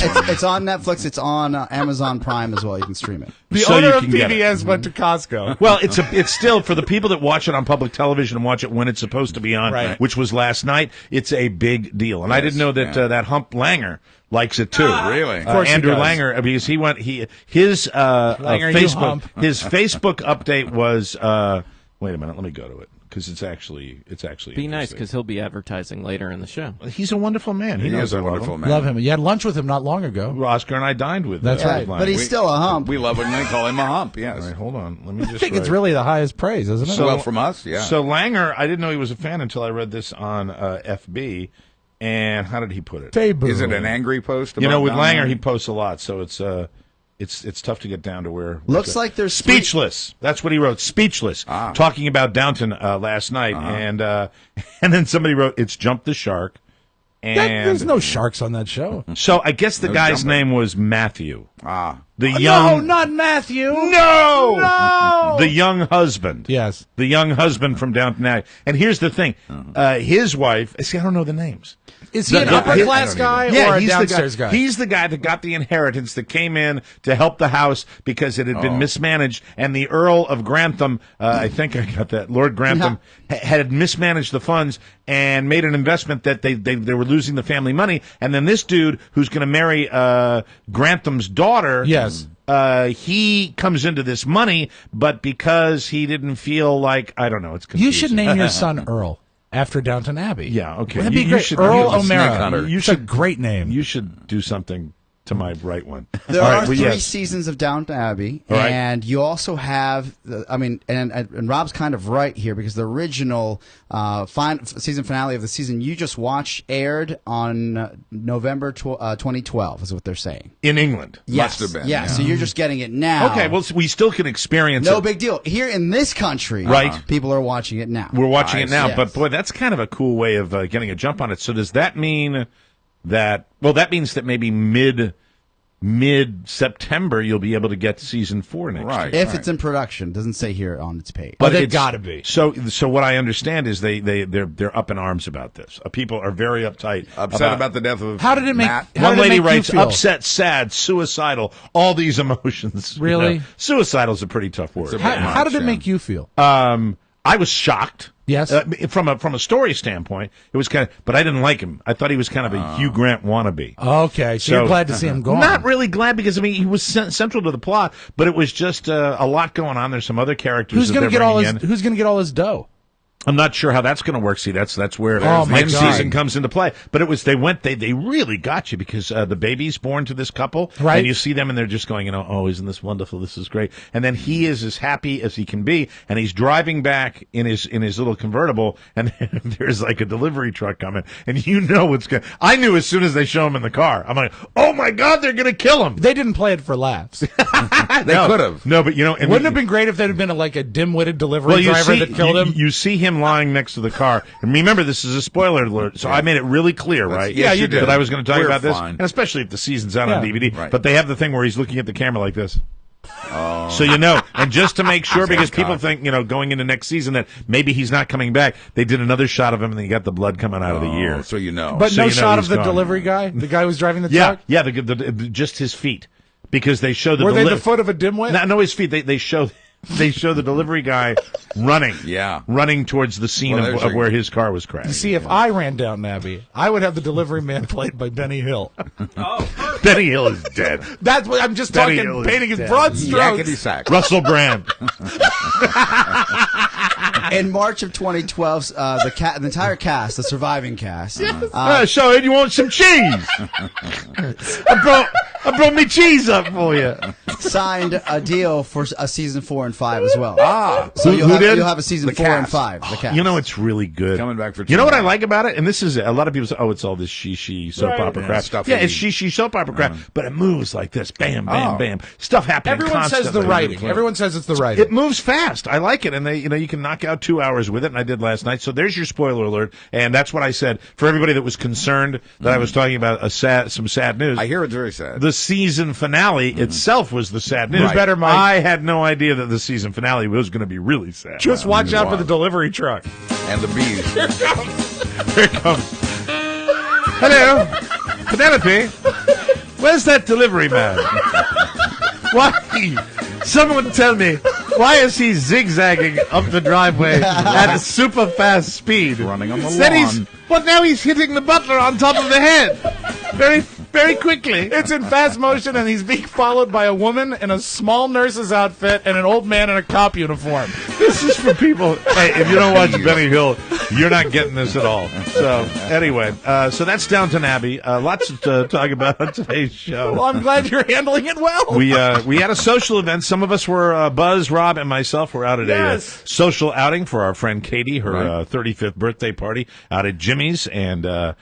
Speaker 5: Netflix. It's on Amazon Prime as well. You can stream it.
Speaker 2: the
Speaker 3: so
Speaker 2: owner
Speaker 3: you
Speaker 2: of
Speaker 3: can get it.
Speaker 2: PBS went to Costco.
Speaker 3: Well, it's still for the people that watch it on public television and watch it when it's supposed to be on,
Speaker 2: Right.
Speaker 3: which was last night. It's a big deal, and I didn't know that that Hump Langer likes it too.
Speaker 1: Really? Of
Speaker 2: course he
Speaker 3: Andrew
Speaker 2: does.
Speaker 3: Langer, because his
Speaker 2: Langer, you
Speaker 3: Facebook
Speaker 2: hump.
Speaker 3: his Facebook update was wait a minute, let me go to it because it's actually
Speaker 12: Be nice, because he'll be advertising later in the show.
Speaker 3: He's a wonderful man.
Speaker 1: He is a wonderful man.
Speaker 2: Love him. You had lunch with him not long ago.
Speaker 3: Oscar and I dined with.
Speaker 2: That's right.
Speaker 5: But he's still a hump.
Speaker 1: We love when they call him a hump. Yes.
Speaker 3: All right, hold on. Let me just.
Speaker 2: I think it's really the highest praise, isn't it?
Speaker 1: So, well, from us, yeah.
Speaker 3: So Langer, I didn't know he was a fan until I read this on FB. And how did he put it?
Speaker 1: Is it an angry post?
Speaker 3: You know, with
Speaker 1: Downton
Speaker 3: Langer,
Speaker 1: Abbey?
Speaker 3: he posts a lot, so it's tough to get down to where.
Speaker 5: Looks like there's
Speaker 3: speechless. That's what he wrote. Speechless. Talking about Downton last night, and then somebody wrote, "It's jumped the shark." And
Speaker 2: there's no sharks on that show.
Speaker 3: So I guess the guy's name was Matthew. The young.
Speaker 2: No, not Matthew.
Speaker 3: No! The young husband.
Speaker 2: Yes.
Speaker 3: The young husband from Downton Abbey. And here's the thing. His wife, see, I don't know the names.
Speaker 2: Is he an upper-class guy or a downstairs guy?
Speaker 3: He's the guy that got the inheritance that came in to help the house because it had been mismanaged, and the Earl of Grantham, I think I got that, Lord Grantham, had mismanaged the funds and made an investment that they were losing the family money, and then this dude who's going to marry Grantham's daughter, he comes into this money, but because he didn't feel like, I don't know, it's confusing.
Speaker 2: You should name your son Earl. After Downton Abbey.
Speaker 3: Yeah, okay.
Speaker 2: That'd be great. Earl O'Mara. It's a great name.
Speaker 3: You should do something to my right one.
Speaker 5: There are three seasons of Downton Abbey,
Speaker 3: All right.
Speaker 5: and you also have, and Rob's kind of right here, because the original season finale of the season you just watched aired on November 2012, is what they're saying.
Speaker 3: In England.
Speaker 5: Yes.
Speaker 1: Must have been.
Speaker 5: Yeah, so you're just getting it now.
Speaker 3: Okay, well, we still can experience it.
Speaker 5: No big deal. Here in this country,
Speaker 3: Right.
Speaker 5: people are watching it now.
Speaker 3: We're watching it now,
Speaker 5: Yes.
Speaker 3: but boy, that's kind of a cool way of getting a jump on it. So does that mean that, well, that means that maybe mid-September you'll be able to get season 4 next year.
Speaker 5: If it's in production. It doesn't say here on its page.
Speaker 2: But they've got to be.
Speaker 3: So what I understand is they're up in arms about this. People are very uptight.
Speaker 1: Upset about the death of
Speaker 2: How did it make
Speaker 1: Matt.
Speaker 2: how
Speaker 3: One
Speaker 2: did it
Speaker 3: lady
Speaker 2: make you
Speaker 3: writes,
Speaker 2: feel?
Speaker 3: upset, sad, suicidal, all these emotions. you
Speaker 2: Really?
Speaker 3: know. Suicidal's a pretty tough word.
Speaker 2: How did it make you feel?
Speaker 3: I was shocked.
Speaker 2: Yes.
Speaker 3: From a story standpoint, it was kind of, but I didn't like him. I thought he was kind of a Hugh Grant wannabe.
Speaker 2: Okay, so you're glad to see him gone.
Speaker 3: Not really glad, because I mean he was central to the plot, but it was just a lot going on. There's some other characters.
Speaker 2: Who's
Speaker 3: going to
Speaker 2: get all his Who's going to get all his dough?
Speaker 3: I'm not sure how that's going to work. See, that's where next season comes into play. But it was they really got you, because the baby's born to this couple,
Speaker 2: right?
Speaker 3: And you see them, and they're just going, oh, isn't this wonderful? This is great. And then he is as happy as he can be, and he's driving back in his little convertible, and there's like a delivery truck coming, and you know what's going. I knew as soon as they show him in the car. I'm like, oh my God, they're going to kill him.
Speaker 2: They didn't play it for laughs.
Speaker 1: They could have.
Speaker 3: No, but and
Speaker 2: wouldn't it have been great if they'd have been like a dim-witted delivery driver that killed him?
Speaker 3: You see him lying next to the car. And remember, this is a spoiler alert, so I made it really clear, right?
Speaker 1: Yeah, you did.
Speaker 3: That I was going to talk about this,
Speaker 1: fine.
Speaker 3: and especially if the season's out on DVD.
Speaker 1: Right.
Speaker 3: But they have the thing where he's looking at the camera like this. So you know, and just to make sure, because people think, going into next season that maybe he's not coming back, they did another shot of him, and then you got the blood coming out of the ear.
Speaker 1: So you know.
Speaker 2: But
Speaker 3: So
Speaker 2: no
Speaker 3: you know
Speaker 2: shot
Speaker 3: he's
Speaker 2: of the
Speaker 3: gone.
Speaker 2: delivery guy, the guy who was driving the truck?
Speaker 3: Yeah, just his feet. Because they show the
Speaker 2: Were they the foot of a dimwit?
Speaker 3: No, his feet. They show the delivery guy running towards the scene of where his car was crashed.
Speaker 2: You see, if I ran Downton Abbey, I would have the delivery man played by Benny Hill.
Speaker 3: Benny Hill is dead.
Speaker 2: That's what I'm just
Speaker 3: Benny
Speaker 2: talking,
Speaker 3: Hill is
Speaker 2: painting his
Speaker 3: dead.
Speaker 2: broad strokes.
Speaker 1: Yakety sack.
Speaker 3: Russell Brand.
Speaker 5: In March of 2012, the entire cast, the surviving cast,
Speaker 3: So you want some cheese? I brought me cheese up for you.
Speaker 5: signed a deal for a season 4 and 5 as well. So
Speaker 3: Who
Speaker 5: you'll
Speaker 3: did?
Speaker 5: have a season
Speaker 1: The
Speaker 5: 4 and
Speaker 1: cast.
Speaker 5: 5. The cast.
Speaker 3: You know, it's really good.
Speaker 1: Coming back for
Speaker 3: You know what I
Speaker 1: tomorrow.
Speaker 3: like about it? And this is a lot of people say, oh, it's all this she soap opera crap.
Speaker 1: stuff
Speaker 3: Yeah,
Speaker 1: that
Speaker 3: it's
Speaker 1: you-
Speaker 3: she soap opera crap, but it moves like this. Bam, bam, bam. Stuff happening
Speaker 2: Everyone says
Speaker 3: constantly.
Speaker 2: the writing. Everyone says it's the writing.
Speaker 3: It moves fast. I like it, and you can knock out 2 hours with it, and I did last night. So there's your spoiler alert, and that's what I said for everybody that was concerned that I was talking about some sad news.
Speaker 1: I hear it's very sad.
Speaker 3: The season finale itself was the sad news.
Speaker 2: Right. Better, Mike.
Speaker 3: I had no idea that the season finale was going to be really sad.
Speaker 2: Just watch out for the delivery truck.
Speaker 1: And the bees.
Speaker 3: Here it comes. Hello, Penelope. Where's that delivery man? Why? Someone tell me, why is he zigzagging up the driveway at a super fast speed?
Speaker 1: Running on the
Speaker 3: Then
Speaker 1: lawn.
Speaker 3: now he's hitting the butler on top of the head. Very very quickly.
Speaker 2: It's in fast motion, and he's being followed by a woman in a small nurse's outfit and an old man in a cop uniform.
Speaker 3: This is for people. Hey, if you don't watch Benny Hill, you're not getting this at all. So anyway, so that's Downton Abbey. Lots to talk about on today's show.
Speaker 2: Well, I'm glad you're handling it well.
Speaker 3: We had a social event. Some of us were Buzz, Rob, and myself were out at a social outing for our friend Katie, her 35th birthday party out at Jimmy's, and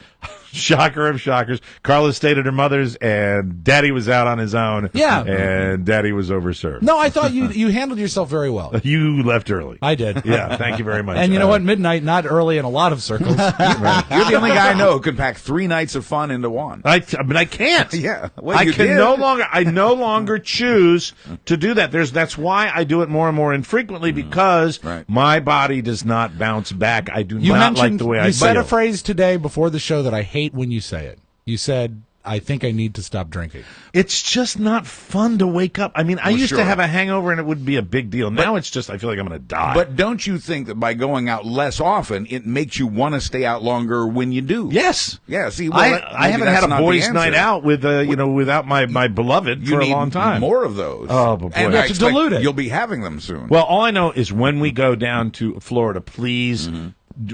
Speaker 3: shocker of shockers, Carla stayed at her mother's, and Daddy was out on his own.
Speaker 2: Yeah,
Speaker 3: and Daddy was overserved.
Speaker 2: No, I thought you handled yourself very well.
Speaker 3: You left early.
Speaker 2: I did.
Speaker 3: Yeah, thank you very much.
Speaker 2: And you know what? Midnight, not early in a lot of circles.
Speaker 1: You're the only guy I know who can pack 3 nights of fun into one.
Speaker 3: I mean, I can't.
Speaker 1: Yeah, well,
Speaker 3: I
Speaker 1: you
Speaker 3: can
Speaker 1: did.
Speaker 3: no longer choose to do that. That's why I do it more and more infrequently, because my body does not bounce back. I do not like the way I feel.
Speaker 2: You said a phrase today before the show that I hate when you say it. You said, I think I need to stop drinking.
Speaker 3: It's just not fun to wake up. I mean, I used to have a hangover and it would be a big deal. Now it's just, I feel like I'm going to die.
Speaker 1: But don't you think that by going out less often, it makes you want to stay out longer when you do?
Speaker 3: Yes.
Speaker 1: Yeah. See, well,
Speaker 3: I haven't had a boys' night out with without my beloved for a long time.
Speaker 1: More of those.
Speaker 3: Oh, but boy.
Speaker 1: And
Speaker 2: you have to dilute it.
Speaker 1: You'll be having them soon.
Speaker 3: Well, all I know is when we go down to Florida, please.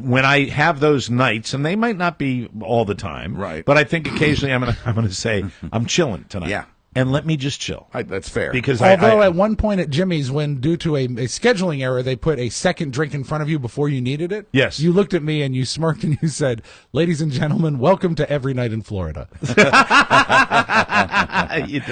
Speaker 3: When I have those nights, and they might not be all the time, but I think occasionally I'm gonna say I'm chilling tonight.
Speaker 1: Yeah.
Speaker 3: And let me just chill.
Speaker 1: That's fair.
Speaker 3: Because
Speaker 2: although at one point at Jimmy's, when due to a scheduling error, they put a second drink in front of you before you needed it.
Speaker 3: Yes.
Speaker 2: You looked at me and you smirked and you said, "Ladies and gentlemen, welcome to every night in Florida."
Speaker 3: Did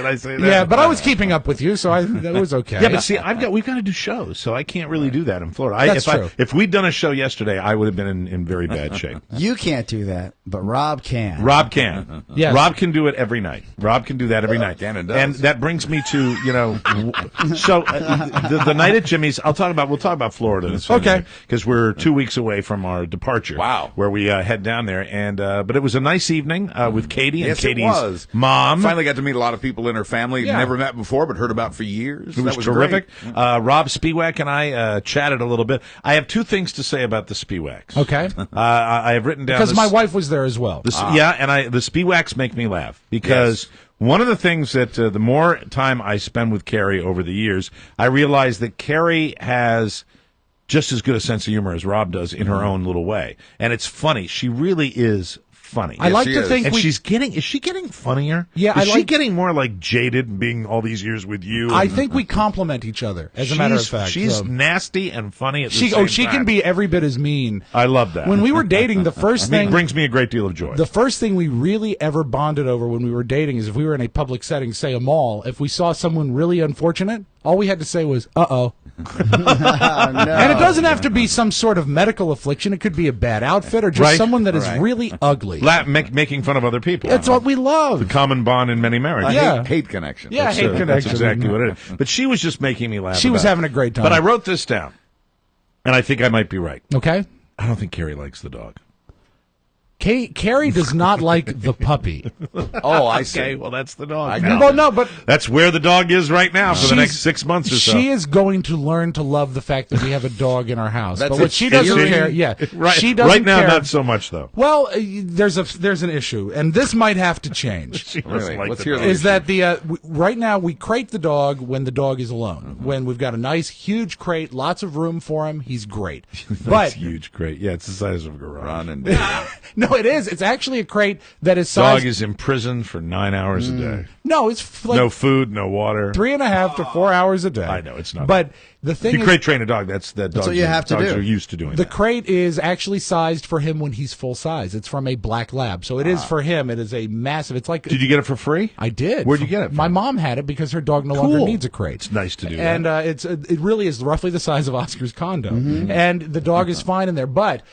Speaker 3: I say that?
Speaker 2: Yeah, but I was keeping up with you, so that was okay.
Speaker 3: Yeah, but see, we've got to do shows, so I can't really do that in Florida.
Speaker 2: That's true.
Speaker 3: If we'd done a show yesterday, I would have been in very bad shape.
Speaker 5: You can't do that, but Rob can.
Speaker 3: Rob can.
Speaker 2: Yes.
Speaker 3: Rob can do it every night. Rob can do that every night.
Speaker 1: Can and does.
Speaker 3: And that brings me to, so the night at Jimmy's, we'll talk about Florida this
Speaker 2: okay,
Speaker 3: because we're 2 weeks away from our departure.
Speaker 1: Wow.
Speaker 3: Where we head down there, and but it was a nice evening with Katie and
Speaker 1: Yes,
Speaker 3: Katie's mom.
Speaker 1: Finally got to meet a lot of people in her family. Never met before, but heard about for years.
Speaker 3: It was terrific. Rob Spiewak and I chatted a little bit. I have 2 things to say about the Spiewaks.
Speaker 2: Okay.
Speaker 3: I have written down
Speaker 2: because my wife was there as well.
Speaker 3: Yeah, and the Spiewaks make me laugh because. Yes. One of the things that the more time I spend with Carrie over the years, I realize that Carrie has just as good a sense of humor as Rob does in her own little way. And it's funny. She really is funny.
Speaker 2: I like to think
Speaker 3: and is she getting funnier?
Speaker 2: Yeah,
Speaker 3: is she getting more like jaded being all these years with you?
Speaker 2: I think we complement each other, as a matter of fact.
Speaker 3: She's nasty and funny at the same time.
Speaker 2: She can be every bit as mean.
Speaker 3: I love that.
Speaker 2: When we were dating, the first thing...
Speaker 3: It brings me a great deal of joy.
Speaker 2: The first thing we really ever bonded over when we were dating is if we were in a public setting, say a mall, if we saw someone really unfortunate, all we had to say was, uh-oh.
Speaker 5: No.
Speaker 2: And it doesn't have to be some sort of medical affliction. It could be a bad outfit or just someone that is really ugly.
Speaker 3: Making fun of other people.
Speaker 2: That's what we love.
Speaker 3: The common bond in many marriages.
Speaker 1: Hate connection.
Speaker 2: Yeah, hate connection.
Speaker 3: That's exactly what it is. But she was just making me laugh.
Speaker 2: She was having a great time.
Speaker 3: But I wrote this down, and I think I might be right.
Speaker 2: Okay.
Speaker 3: I don't think Carrie likes the dog.
Speaker 2: Carrie does not like the puppy.
Speaker 1: Oh, I see.
Speaker 3: Okay, well, that's the dog.
Speaker 2: Well, no, but
Speaker 3: that's where the dog is right now for the next 6 months or so.
Speaker 2: She is going to learn to love the fact that we have a dog in our house.
Speaker 1: But
Speaker 2: what she doesn't care,
Speaker 3: right,
Speaker 2: she doesn't
Speaker 3: right now,
Speaker 2: care.
Speaker 3: not so much though.
Speaker 2: Well, there's an issue, and this might have to change.
Speaker 1: Really?
Speaker 3: Like
Speaker 1: Let's hear
Speaker 2: is that right now we crate the dog when the dog is alone. When we've got a nice huge crate, lots of room for him, he's great. But
Speaker 3: huge crate, yeah, it's the size of a garage.
Speaker 2: No, it is. It's actually a crate that is sized.
Speaker 3: Dog is imprisoned for 9 hours a day.
Speaker 2: No, it's like
Speaker 3: no food, no water.
Speaker 2: 3.5 to 4 hours a day.
Speaker 3: I know it's not.
Speaker 2: But the thing
Speaker 3: if you crate train a dog, that's
Speaker 5: what you have to do.
Speaker 3: Dogs are used to doing
Speaker 2: the
Speaker 3: that.
Speaker 2: crate is actually sized for him when he's full size. It's from a black lab, so it is for him. It is a massive. It's like.
Speaker 3: Did you get it for free?
Speaker 2: I did.
Speaker 3: Where'd you get it from?
Speaker 2: My mom had it because her dog no longer needs a crate.
Speaker 3: It's nice to do
Speaker 2: and,
Speaker 3: that.
Speaker 2: And it really is roughly the size of Oscar's condo, and the dog is fine in there, but.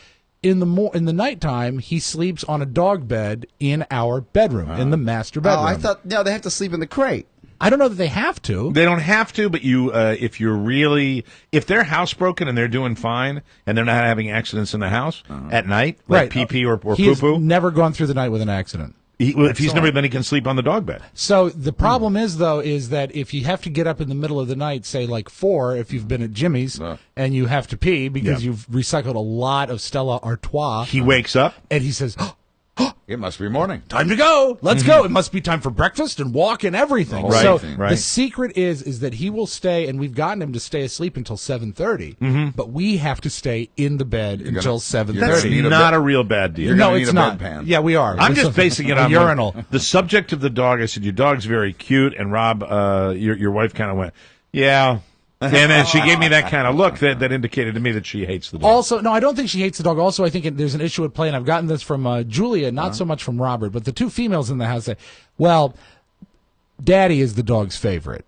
Speaker 2: In the nighttime, he sleeps on a dog bed in our bedroom, in the master bedroom.
Speaker 5: Oh, I thought they have to sleep in the crate.
Speaker 2: I don't know that they have to.
Speaker 3: They don't have to, but you, if they're housebroken and they're doing fine and they're not having accidents in the house at night, like pee-pee or poo-poo.
Speaker 2: He's never gone through the night with an accident.
Speaker 3: If he's never been, he can sleep on the dog bed.
Speaker 2: So the problem is that if you have to get up in the middle of the night, say like 4, if you've been at Jimmy's and you have to pee because you've recycled a lot of Stella Artois.
Speaker 3: He wakes up
Speaker 2: and he says,
Speaker 1: It must be morning.
Speaker 2: Time to go. Let's go. It must be time for breakfast and walk and everything.
Speaker 1: Right,
Speaker 2: So
Speaker 1: right.
Speaker 2: the secret is that he will stay, and we've gotten him to stay asleep until 7:30. But we have to stay in the bed until 7:30.
Speaker 3: That's not a real bad deal.
Speaker 2: No, it's not. Yeah, we are.
Speaker 3: I'm just basing it on
Speaker 2: urinal.
Speaker 3: The subject of the dog. I said your dog's very cute, and Rob, your wife kind of went, yeah. And then she gave me that kind of look that indicated to me that she hates the dog.
Speaker 2: Also, no, I don't think she hates the dog. Also, I think there's an issue at play, and I've gotten this from Julia, not so much from Robert, but the two females in the house say, well, Daddy is the dog's favorite.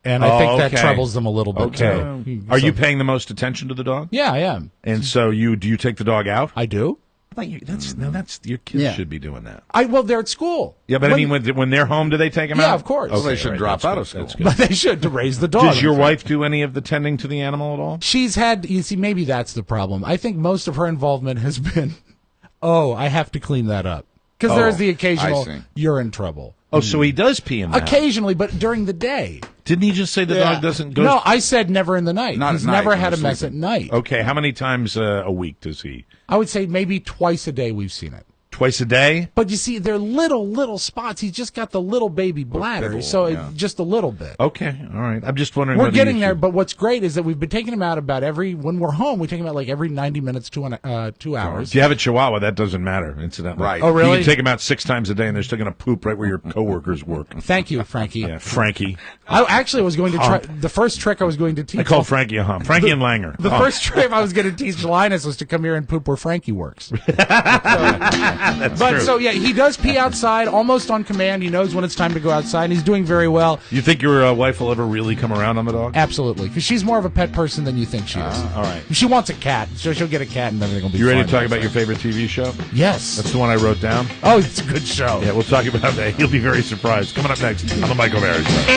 Speaker 2: And I think that troubles them a little bit, too.
Speaker 3: Are you paying the most attention to the dog?
Speaker 2: Yeah, I am.
Speaker 3: And so do you take the dog out?
Speaker 2: I do.
Speaker 3: That's your kids should be doing that.
Speaker 2: Well, they're at school.
Speaker 3: Yeah, but I mean, when they're home, do they take them out?
Speaker 2: Yeah, of course.
Speaker 1: Well, they should drop out of school.
Speaker 2: But they should, to raise the dog.
Speaker 3: Does your wife do any of the tending to the animal at all?
Speaker 2: She's had, you see, maybe that's the problem. I think most of her involvement has been, I have to clean that up. Because there's the occasional, you're in trouble.
Speaker 3: Oh, so he does pee in the
Speaker 2: occasionally, but during the day.
Speaker 3: Didn't he just say the dog doesn't go?
Speaker 2: No, I said never in the night. He's never had a mess at night.
Speaker 3: Okay, how many times a week does he?
Speaker 2: I would say maybe twice a day we've seen it.
Speaker 3: Twice a day?
Speaker 2: But you see, they're little spots. He's just got the little baby bladder, just a little bit.
Speaker 3: Okay, all right. I'm just wondering.
Speaker 2: We're getting there, but what's great is that we've been taking him out about when we're home, we take him out like every 90 minutes to 2 hours.
Speaker 3: If you have a Chihuahua, that doesn't matter, incidentally.
Speaker 1: Right.
Speaker 2: Oh, really?
Speaker 3: You can take him out 6 times a day, and they're still going to poop right where your coworkers work.
Speaker 2: Thank you, Frankie.
Speaker 3: Yeah, Frankie.
Speaker 2: I actually was going to try, the first trick I was going to teach.
Speaker 3: I call Frankie a hump. Frankie and Langer.
Speaker 2: The first trick I was going to teach Linus was to come here and poop where Frankie works.
Speaker 3: That's true.
Speaker 2: So, yeah, he does pee outside almost on command. He knows when it's time to go outside, and he's doing very well.
Speaker 3: You think your wife will ever really come around on the dog?
Speaker 2: Absolutely, because she's more of a pet person than you think she is.
Speaker 3: All right.
Speaker 2: She wants a cat, so she'll get a cat and everything will be fine.
Speaker 3: You ready to talk about your favorite TV show?
Speaker 2: Yes.
Speaker 3: That's the one I wrote down?
Speaker 2: Oh, it's a good show.
Speaker 3: Yeah, we'll talk about that. You'll be very surprised. Coming up next on the Mike O'Mara Show.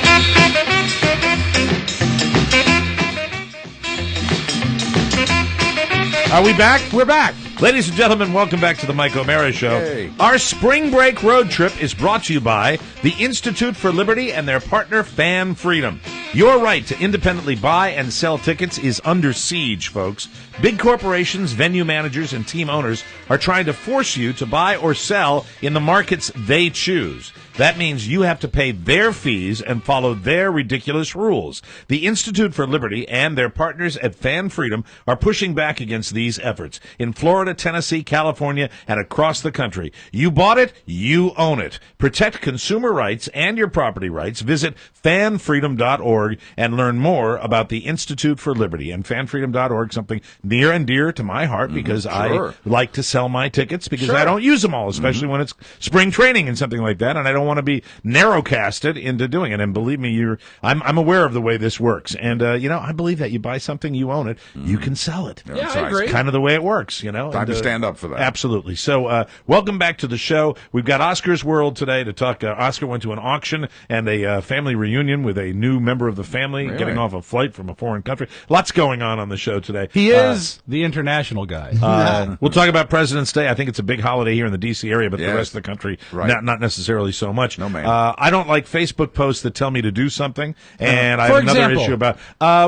Speaker 3: Are we back?
Speaker 2: We're back.
Speaker 3: Ladies and gentlemen, welcome back to the Mike O'Mara Show.
Speaker 1: Hey.
Speaker 3: Our spring break road trip is brought to you by the Institute for Liberty and their partner Fan Freedom. Your right to independently buy and sell tickets is under siege, folks. Big corporations, venue managers, and team owners are trying to force you to buy or sell in the markets they choose. That means you have to pay their fees and follow their ridiculous rules. The Institute for Liberty and their partners at Fan Freedom are pushing back against these efforts in Florida, Tennessee, California, and across the country. You bought it, you own it. Protect consumer rights and your property rights. Visit fanfreedom.org and learn more about the Institute for Liberty. And fanfreedom.org, something near and dear to my heart because I like to sell my tickets because I don't use them all, especially when it's spring training and something like that, and I don't want to be narrowcasted into doing it. And believe me, I'm aware of the way this works. And, I believe that you buy something, you own it, you can sell it.
Speaker 2: Yeah, I agree.
Speaker 3: It's kind of the way it works,
Speaker 1: Time to stand up for that.
Speaker 3: Absolutely. So, welcome back to the show. We've got Oscar's World today to talk. Oscar went to an auction and a family reunion with a new member of the family getting off a flight from a foreign country. Lots going on the show today.
Speaker 2: He is the international guy.
Speaker 3: We'll talk about President's Day. I think it's a big holiday here in the D.C. area, but the rest of the country, not necessarily so much.
Speaker 1: No, man.
Speaker 3: I don't like Facebook posts that tell me to do something, and I have another
Speaker 2: example.
Speaker 3: issue about.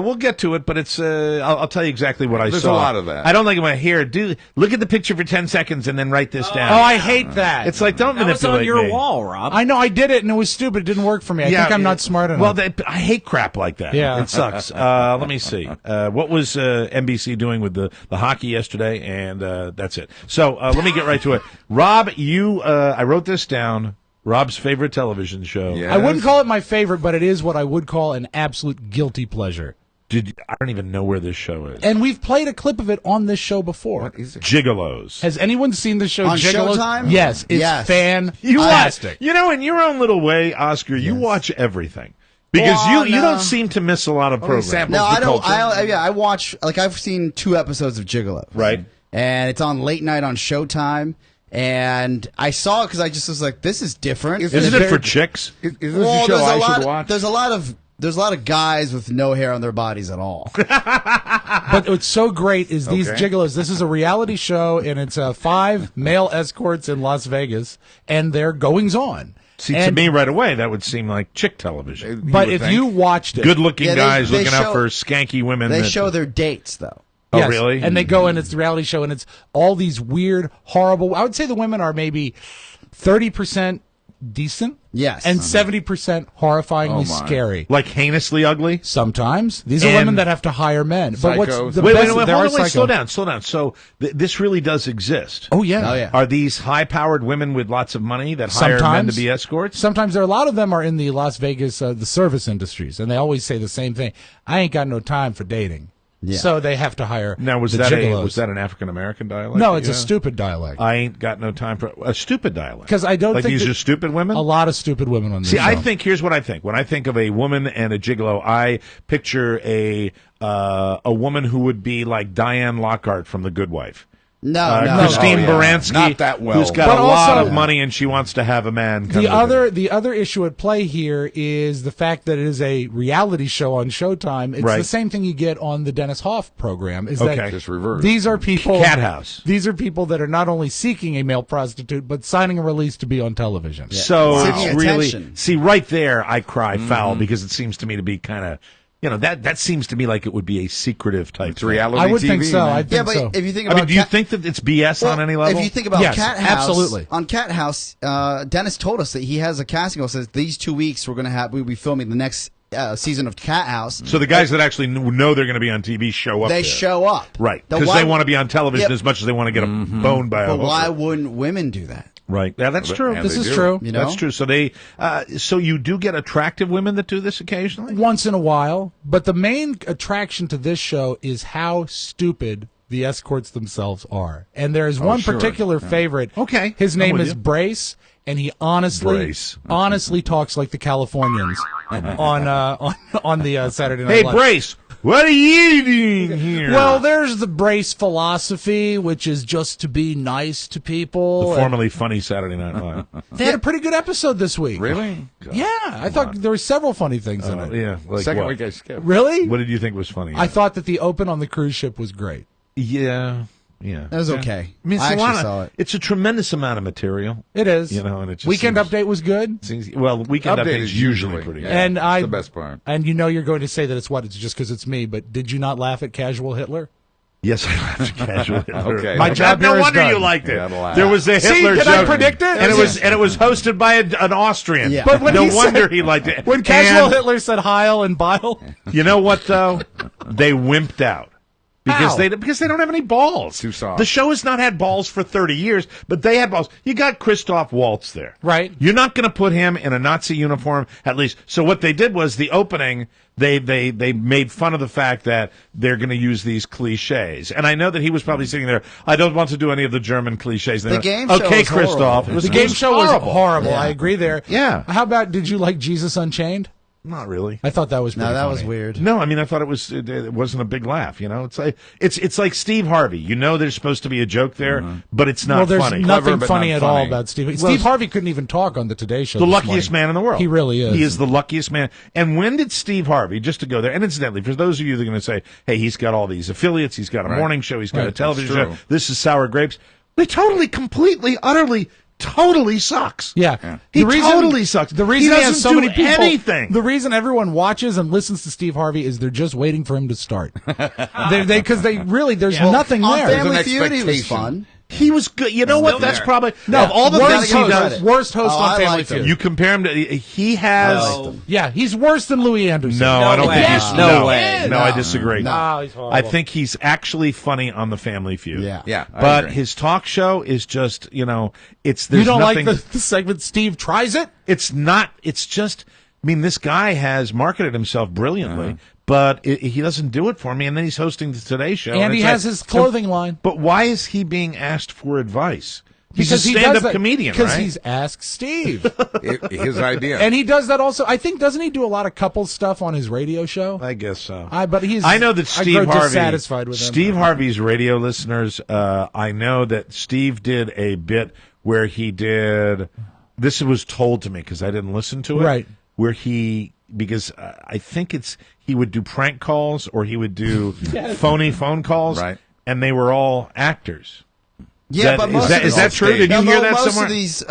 Speaker 3: We'll get to it, but it's. I'll tell you exactly what I saw.
Speaker 1: There's a lot of that.
Speaker 3: I don't like it when I hear, look at the picture for 10 seconds and then write this down.
Speaker 2: Oh, I hate that.
Speaker 3: It's like, don't
Speaker 12: That was
Speaker 3: manipulate
Speaker 12: on your
Speaker 3: me.
Speaker 12: wall, Rob.
Speaker 2: I know, I did it, and it was stupid. It didn't work for me. I think I'm not smart enough.
Speaker 3: Well, I hate crap like that.
Speaker 2: Yeah.
Speaker 3: It sucks. Let me see. What was NBC doing with the hockey yesterday? And that's it. So let me get right to it. Rob, I wrote this down. Rob's favorite television show.
Speaker 1: Yes.
Speaker 2: I wouldn't call it my favorite, but it is what I would call an absolute guilty pleasure.
Speaker 3: I don't even know where this show is.
Speaker 2: And we've played a clip of it on this show before.
Speaker 1: What is it?
Speaker 3: Gigolos.
Speaker 2: Has anyone seen the show
Speaker 5: On
Speaker 2: Gigolos?
Speaker 5: Showtime?
Speaker 2: Yes, it's fantastic.
Speaker 3: In your own little way, Oscar, you watch everything. Because you don't seem to miss a lot of programs.
Speaker 5: No, I don't. I watch, I've seen 2 episodes of Gigolos.
Speaker 3: Right.
Speaker 5: And it's on late night on Showtime. And I saw it because I just was like, this is different.
Speaker 3: Isn't it for chicks?
Speaker 1: Is this a show I should watch?
Speaker 5: There's a lot of guys with no hair on their bodies at all.
Speaker 2: But what's so great is these Gigolos. This is a reality show, and it's 5 male escorts in Las Vegas, and their goings on.
Speaker 3: See, to me right away, that would seem like chick television.
Speaker 2: But if you watched it,
Speaker 3: good-looking guys looking out for skanky women.
Speaker 5: They show their dates, though.
Speaker 3: Oh,
Speaker 2: yes.
Speaker 3: really?
Speaker 2: And they go, and it's the reality show, and it's all these weird, horrible. I would say the women are maybe 30% decent.
Speaker 5: Yes.
Speaker 2: And 70% horrifyingly scary.
Speaker 3: Like heinously ugly?
Speaker 2: Sometimes. These are women that have to hire men. But what's the
Speaker 3: wait,
Speaker 2: best,
Speaker 3: hold
Speaker 2: there are
Speaker 3: on,
Speaker 2: psycho-
Speaker 3: slow down. So this really does exist.
Speaker 2: Oh, yeah.
Speaker 5: Oh, yeah.
Speaker 3: Are these high-powered women with lots of money that hire men to be escorts?
Speaker 2: Sometimes there are a lot of them are in the Las Vegas, the service industries, and they always say the same thing. I ain't got no time for dating.
Speaker 5: Yeah.
Speaker 2: So they have to hire
Speaker 3: Now, was
Speaker 2: the
Speaker 3: that
Speaker 2: gigolos.
Speaker 3: an African American dialect?
Speaker 2: No, it's
Speaker 3: Yeah.
Speaker 2: a stupid dialect.
Speaker 3: I ain't got no time for a stupid dialect.
Speaker 2: Because I don't
Speaker 3: like
Speaker 2: think
Speaker 3: these
Speaker 2: that-
Speaker 3: are stupid women.
Speaker 2: A lot of stupid women on this
Speaker 3: See,
Speaker 2: show.
Speaker 3: I think here's what I think. When I think of a woman and a gigolo, I picture a woman who would be like Diane Lockhart from The Good Wife.
Speaker 5: No,
Speaker 3: Christine Baranski,
Speaker 1: Not that well.
Speaker 3: who's got
Speaker 2: But
Speaker 3: a lot
Speaker 2: also-
Speaker 3: of money and she wants to have a man. Come
Speaker 2: The other issue at play here is the fact that it is a reality show on Showtime. It's
Speaker 3: Right.
Speaker 2: the same thing you get on the Dennis Hoff program. Is
Speaker 3: Okay.
Speaker 2: that
Speaker 1: Just reverse.
Speaker 2: these are people
Speaker 3: Cat House.
Speaker 2: These are people that are not only seeking a male prostitute but signing a release to be on television.
Speaker 3: So
Speaker 5: Seeking
Speaker 3: it's really
Speaker 5: attention.
Speaker 3: see right there. I cry foul because it seems to me to be kind of that seems to me like it would be a secretive type.
Speaker 1: It's reality
Speaker 2: I would
Speaker 1: TV,
Speaker 2: think so.
Speaker 1: man.
Speaker 2: I think
Speaker 5: Yeah, but
Speaker 2: so.
Speaker 5: if you think
Speaker 3: I
Speaker 5: about
Speaker 3: mean, do you think that it's BS on any level?
Speaker 5: If you think about
Speaker 2: Yes,
Speaker 5: Cat House,
Speaker 2: absolutely.
Speaker 5: on Cat House, Dennis told us that he has a casting call that says these 2 weeks we'll be filming the next season of Cat House.
Speaker 3: So the guys that actually know they're going to be on TV show up.
Speaker 5: They
Speaker 3: there.
Speaker 5: show up.
Speaker 3: Right,
Speaker 5: Now,
Speaker 3: because
Speaker 5: why-
Speaker 3: they want to be on television
Speaker 5: Yep.
Speaker 3: as much as they want to get a bone by a
Speaker 5: But
Speaker 3: hooker.
Speaker 5: why wouldn't women do that?
Speaker 3: Right. Yeah, that's true.
Speaker 1: And
Speaker 2: This
Speaker 1: they
Speaker 2: is
Speaker 1: do.
Speaker 2: true.
Speaker 5: You know?
Speaker 3: That's true. So so you do get attractive women that do this occasionally?
Speaker 2: Once in a while, but the main attraction to this show is how stupid the escorts themselves are. And there is one
Speaker 1: sure.
Speaker 2: particular favorite.
Speaker 3: Okay.
Speaker 2: His
Speaker 3: I'm
Speaker 2: name
Speaker 3: with
Speaker 2: is
Speaker 3: you.
Speaker 2: Brace, and he honestly talks like the Californians on the Saturday Night
Speaker 3: Hey,
Speaker 2: Live.
Speaker 3: Brace, what are you doing here?
Speaker 2: Well, there's the Brace philosophy, which is just to be nice to people.
Speaker 3: the formerly funny Saturday Night Live.
Speaker 2: They had a pretty good episode this week.
Speaker 1: Really?
Speaker 2: Yeah, I thought there were several funny things in it.
Speaker 3: Yeah. Like
Speaker 1: Second
Speaker 3: what?
Speaker 1: week I skipped.
Speaker 2: Really?
Speaker 3: What did you think was funny?
Speaker 2: I thought that the open on the cruise ship was great.
Speaker 3: Yeah.
Speaker 5: It was okay.
Speaker 3: I mean, it's
Speaker 5: I
Speaker 3: a lot
Speaker 5: actually saw
Speaker 3: of,
Speaker 5: it.
Speaker 3: it's a tremendous amount of material.
Speaker 2: It is.
Speaker 3: And it just
Speaker 2: Weekend
Speaker 3: seems-
Speaker 2: Update was good.
Speaker 3: Well, Weekend
Speaker 1: Update
Speaker 3: Update
Speaker 1: is
Speaker 3: is usually
Speaker 1: usually,
Speaker 3: pretty
Speaker 1: yeah.
Speaker 3: good.
Speaker 2: And
Speaker 1: It's the best part.
Speaker 2: And you're going to say that it's just because it's me, but did you not laugh at Casual Hitler?
Speaker 3: Yes, I laughed casually.
Speaker 1: Okay.
Speaker 2: My job
Speaker 3: no
Speaker 2: here is
Speaker 3: wonder
Speaker 2: done.
Speaker 3: you liked it.
Speaker 1: Gotta laugh.
Speaker 3: There was a
Speaker 2: See,
Speaker 3: Hitler
Speaker 2: did
Speaker 3: joke.
Speaker 2: I predict it?
Speaker 3: And it was hosted by an Austrian.
Speaker 5: Yeah.
Speaker 2: But when
Speaker 3: no
Speaker 2: he said-
Speaker 3: wonder he liked it.
Speaker 2: When Casual
Speaker 3: And
Speaker 2: Hitler said Heil and Bile,
Speaker 3: you know what though? They wimped out. Because
Speaker 2: How?
Speaker 3: they don't have any balls.
Speaker 1: Too soft.
Speaker 3: The show has not had balls for 30 years, but they had balls. You got Christoph Waltz there.
Speaker 2: Right.
Speaker 3: You're not going to put him in a Nazi uniform, at least. So what they did was the opening, they made fun of the fact that they're going to use these cliches. And I know that he was probably sitting there, I don't want to do any of the German cliches.
Speaker 5: The game show
Speaker 3: okay,
Speaker 5: was horrible.
Speaker 3: Christoph.
Speaker 2: the game show was horrible.
Speaker 5: Yeah.
Speaker 2: I agree there.
Speaker 3: Yeah.
Speaker 2: How about, did you like Jesus Unchained?
Speaker 3: Not really.
Speaker 2: I thought that was pretty
Speaker 5: No, that
Speaker 2: funny.
Speaker 5: was weird.
Speaker 3: No, I mean I thought it wasn't a big laugh. It's like Steve Harvey. There's supposed to be a joke there, but it's not
Speaker 2: Well, there's
Speaker 3: funny.
Speaker 2: nothing
Speaker 1: Clever, but
Speaker 2: funny
Speaker 1: not
Speaker 2: at all
Speaker 1: funny.
Speaker 2: about Steve.
Speaker 3: Well,
Speaker 2: Steve Harvey couldn't even talk on the Today Show.
Speaker 3: The
Speaker 2: this
Speaker 3: luckiest
Speaker 2: morning.
Speaker 3: man in the world.
Speaker 2: He really is.
Speaker 3: He is the luckiest man. And when did Steve Harvey, just to go there, and incidentally, for those of you that are going to say, hey, he's got all these affiliates, he's got a morning show, he's got a
Speaker 2: Right.
Speaker 3: television
Speaker 1: That's
Speaker 3: show,
Speaker 1: true.
Speaker 3: this is Sour Grapes. They totally, completely, utterly, totally sucks.
Speaker 2: Yeah.
Speaker 3: He totally sucks.
Speaker 2: The reason
Speaker 3: he
Speaker 2: he
Speaker 3: doesn't
Speaker 2: has so
Speaker 3: do
Speaker 2: many people,
Speaker 3: anything.
Speaker 2: The reason everyone watches and listens to Steve Harvey is they're just waiting for him to start. Because they really, there's nothing
Speaker 5: On
Speaker 2: there.
Speaker 5: Family
Speaker 1: an
Speaker 5: Feud, he was
Speaker 1: expectation.
Speaker 5: fun.
Speaker 3: He was good. You know what? That's
Speaker 1: there.
Speaker 3: probably
Speaker 2: No,
Speaker 3: of all the
Speaker 2: worst
Speaker 3: things he
Speaker 2: host,
Speaker 3: does.
Speaker 2: worst host
Speaker 5: Oh,
Speaker 2: on
Speaker 5: I
Speaker 2: Family
Speaker 5: liked him.
Speaker 2: Feud.
Speaker 3: You compare him to he has.
Speaker 2: Yeah, he's worse than Louis Anderson.
Speaker 3: No, I don't
Speaker 12: way.
Speaker 3: think
Speaker 12: Yes.
Speaker 3: he's.
Speaker 12: No way.
Speaker 3: No, I disagree.
Speaker 2: No, he's horrible.
Speaker 3: I think he's actually funny on the Family Feud.
Speaker 5: Yeah.
Speaker 1: Yeah, I
Speaker 3: But
Speaker 1: agree.
Speaker 3: his talk show is just, it's
Speaker 2: You
Speaker 3: there's
Speaker 2: don't
Speaker 3: nothing.
Speaker 2: like the segment Steve tries it?
Speaker 3: It's not. It's just. I mean, this guy has marketed himself brilliantly, but he doesn't do it for me. And then he's hosting the Today Show,
Speaker 2: And he
Speaker 3: it's
Speaker 2: has
Speaker 3: like-
Speaker 2: his clothing line.
Speaker 3: But why is he being asked for advice? He's
Speaker 2: Because
Speaker 3: a
Speaker 2: he does
Speaker 3: stand-up
Speaker 2: that-
Speaker 3: comedian,
Speaker 2: Because
Speaker 3: right?
Speaker 2: he's Ask Steve.
Speaker 1: His idea.
Speaker 2: And he does that also. I think, doesn't he do a lot of couple stuff on his radio show?
Speaker 3: I guess so.
Speaker 2: But
Speaker 3: I know that Steve
Speaker 2: I grow
Speaker 3: Harvey.
Speaker 2: dissatisfied with him.
Speaker 3: Steve Harvey's radio listeners. I know that Steve did a bit where he did. This was told to me because I didn't listen to it.
Speaker 2: Right.
Speaker 3: Where because I think he would do prank calls or he would do phony phone calls.
Speaker 1: Right.
Speaker 3: And they were all actors.
Speaker 5: Yeah, but
Speaker 3: is that true? Did you hear that
Speaker 5: most
Speaker 3: somewhere?
Speaker 5: Of these,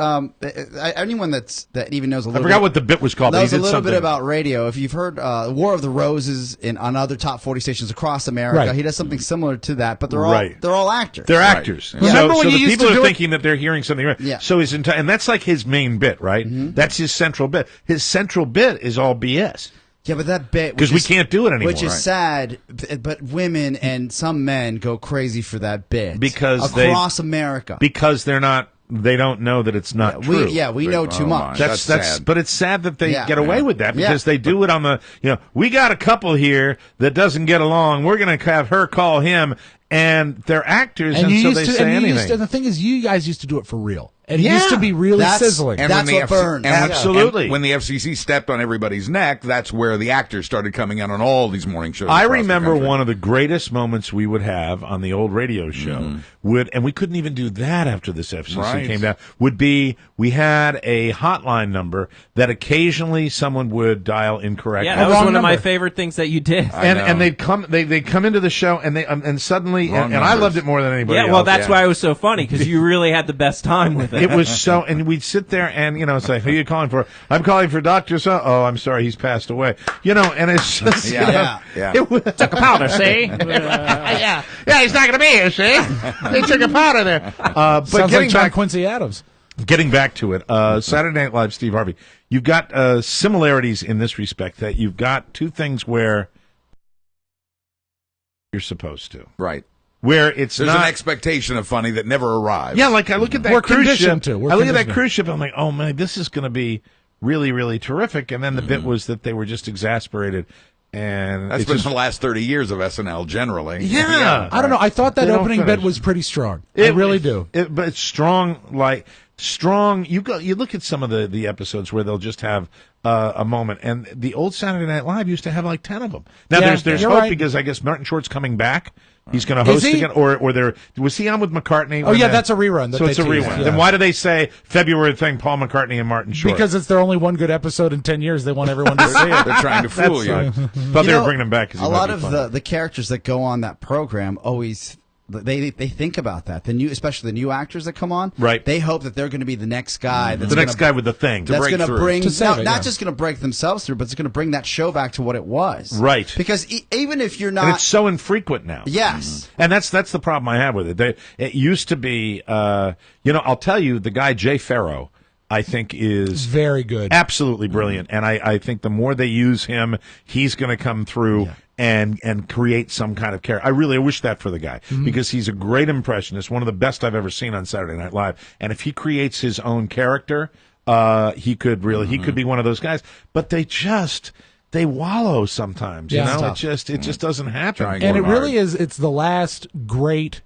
Speaker 5: anyone that even knows a little.
Speaker 3: I forgot what the bit was called.
Speaker 5: Knows
Speaker 3: but
Speaker 5: a little bit about radio. If you've heard War of the Roses on other top 40 stations across America, he does something similar to that. But they're all actors.
Speaker 3: They're actors.
Speaker 5: Right.
Speaker 2: Remember when
Speaker 3: so
Speaker 2: you
Speaker 3: the
Speaker 2: used
Speaker 3: people
Speaker 2: to
Speaker 3: are
Speaker 2: do
Speaker 3: thinking that they're hearing something right.
Speaker 5: Yeah.
Speaker 3: So and that's like his main bit, right?
Speaker 5: Mm-hmm.
Speaker 3: That's his central bit. His central bit is all BS.
Speaker 5: Yeah, but that bit
Speaker 3: because we can't do it anymore,
Speaker 5: which is sad. But women and some men go crazy for that bit
Speaker 3: because
Speaker 5: across America
Speaker 3: because they don't know that it's not true.
Speaker 5: We know too much.
Speaker 3: That's
Speaker 1: sad.
Speaker 3: But it's sad that they get away with that because they do it on the. We got a couple here that doesn't get along. We're going to have her call him, and they're actors, and so they say anything.
Speaker 2: And the thing is, you guys used to do it for real. And it used to be really sizzling.
Speaker 1: And
Speaker 5: that's what burns.
Speaker 3: Absolutely.
Speaker 1: And when the FCC stepped on everybody's neck, that's where the actors started coming out on all these morning shows.
Speaker 3: I remember one of the greatest moments we would have on the old radio show and we couldn't even do that after this FCC came down, would be we had a hotline number that occasionally someone would dial incorrectly.
Speaker 12: Yeah, that was one of my favorite things that you did.
Speaker 3: And they'd come into the show and suddenly and I loved it more than anybody else.
Speaker 12: Yeah, well, that's why it was so funny because you really had the best time with it.
Speaker 3: It was so, and we'd sit there and, say, who are you calling for? I'm calling for Dr. So. Oh, I'm sorry, he's passed away. And it's just,
Speaker 4: It was, took a powder, see? Yeah, he's not going to be here, see? They took a powder there.
Speaker 3: But
Speaker 2: sounds like John Quincy Adams.
Speaker 3: Getting back to it, Saturday Night Live, Steve Harvey, you've got similarities in this respect that you've got two things where you're supposed to.
Speaker 1: Right.
Speaker 3: Where
Speaker 1: there's an expectation of funny that never arrives.
Speaker 3: Yeah, like I look at that
Speaker 2: We're
Speaker 3: cruise ship.
Speaker 2: I
Speaker 3: look at that cruise ship and I'm like, oh man, this is going to be really, really terrific. And then the bit was that they were just exasperated. And
Speaker 1: that's been the last 30 years of SNL generally.
Speaker 3: Yeah.
Speaker 2: I don't know. I thought that opening bit was pretty strong. I really do.
Speaker 3: But it's strong. You look at some of the episodes where they'll just have a moment, and the old Saturday Night Live used to have like 10 of them. Now there's hope because I guess Martin Short's coming back. He's going to host again, or was he on with McCartney?
Speaker 2: Oh yeah, that's a rerun.
Speaker 3: So it's a rerun. Then why do they say February thing? Paul McCartney and Martin Short?
Speaker 2: Because it's their only one good episode in 10 years. They want everyone to see it.
Speaker 1: They're trying to fool you.
Speaker 3: Thought they were bringing him back.
Speaker 5: A lot of the characters that go on that program always. They think about that. Especially the new actors that come on.
Speaker 3: Right.
Speaker 5: They hope that they're going to be the next guy.
Speaker 3: The next guy with the thing.
Speaker 5: That's going to bring not
Speaker 2: it,
Speaker 5: just going to break themselves through, but it's going to bring that show back to what it was.
Speaker 3: Right.
Speaker 5: Because even if you're not,
Speaker 3: and it's so infrequent now.
Speaker 5: Yes.
Speaker 3: And that's the problem I have with it. It used to be. I'll tell you, the guy Jay Farrow, I think is
Speaker 2: very good,
Speaker 3: absolutely brilliant, and I think the more they use him, he's going to come through. Yeah. And create some kind of character. I really wish that for the guy because he's a great impressionist, one of the best I've ever seen on Saturday Night Live. And if he creates his own character, he could be one of those guys. But they wallow sometimes.
Speaker 2: Yeah,
Speaker 3: it just doesn't happen.
Speaker 2: And it really is. It's the last great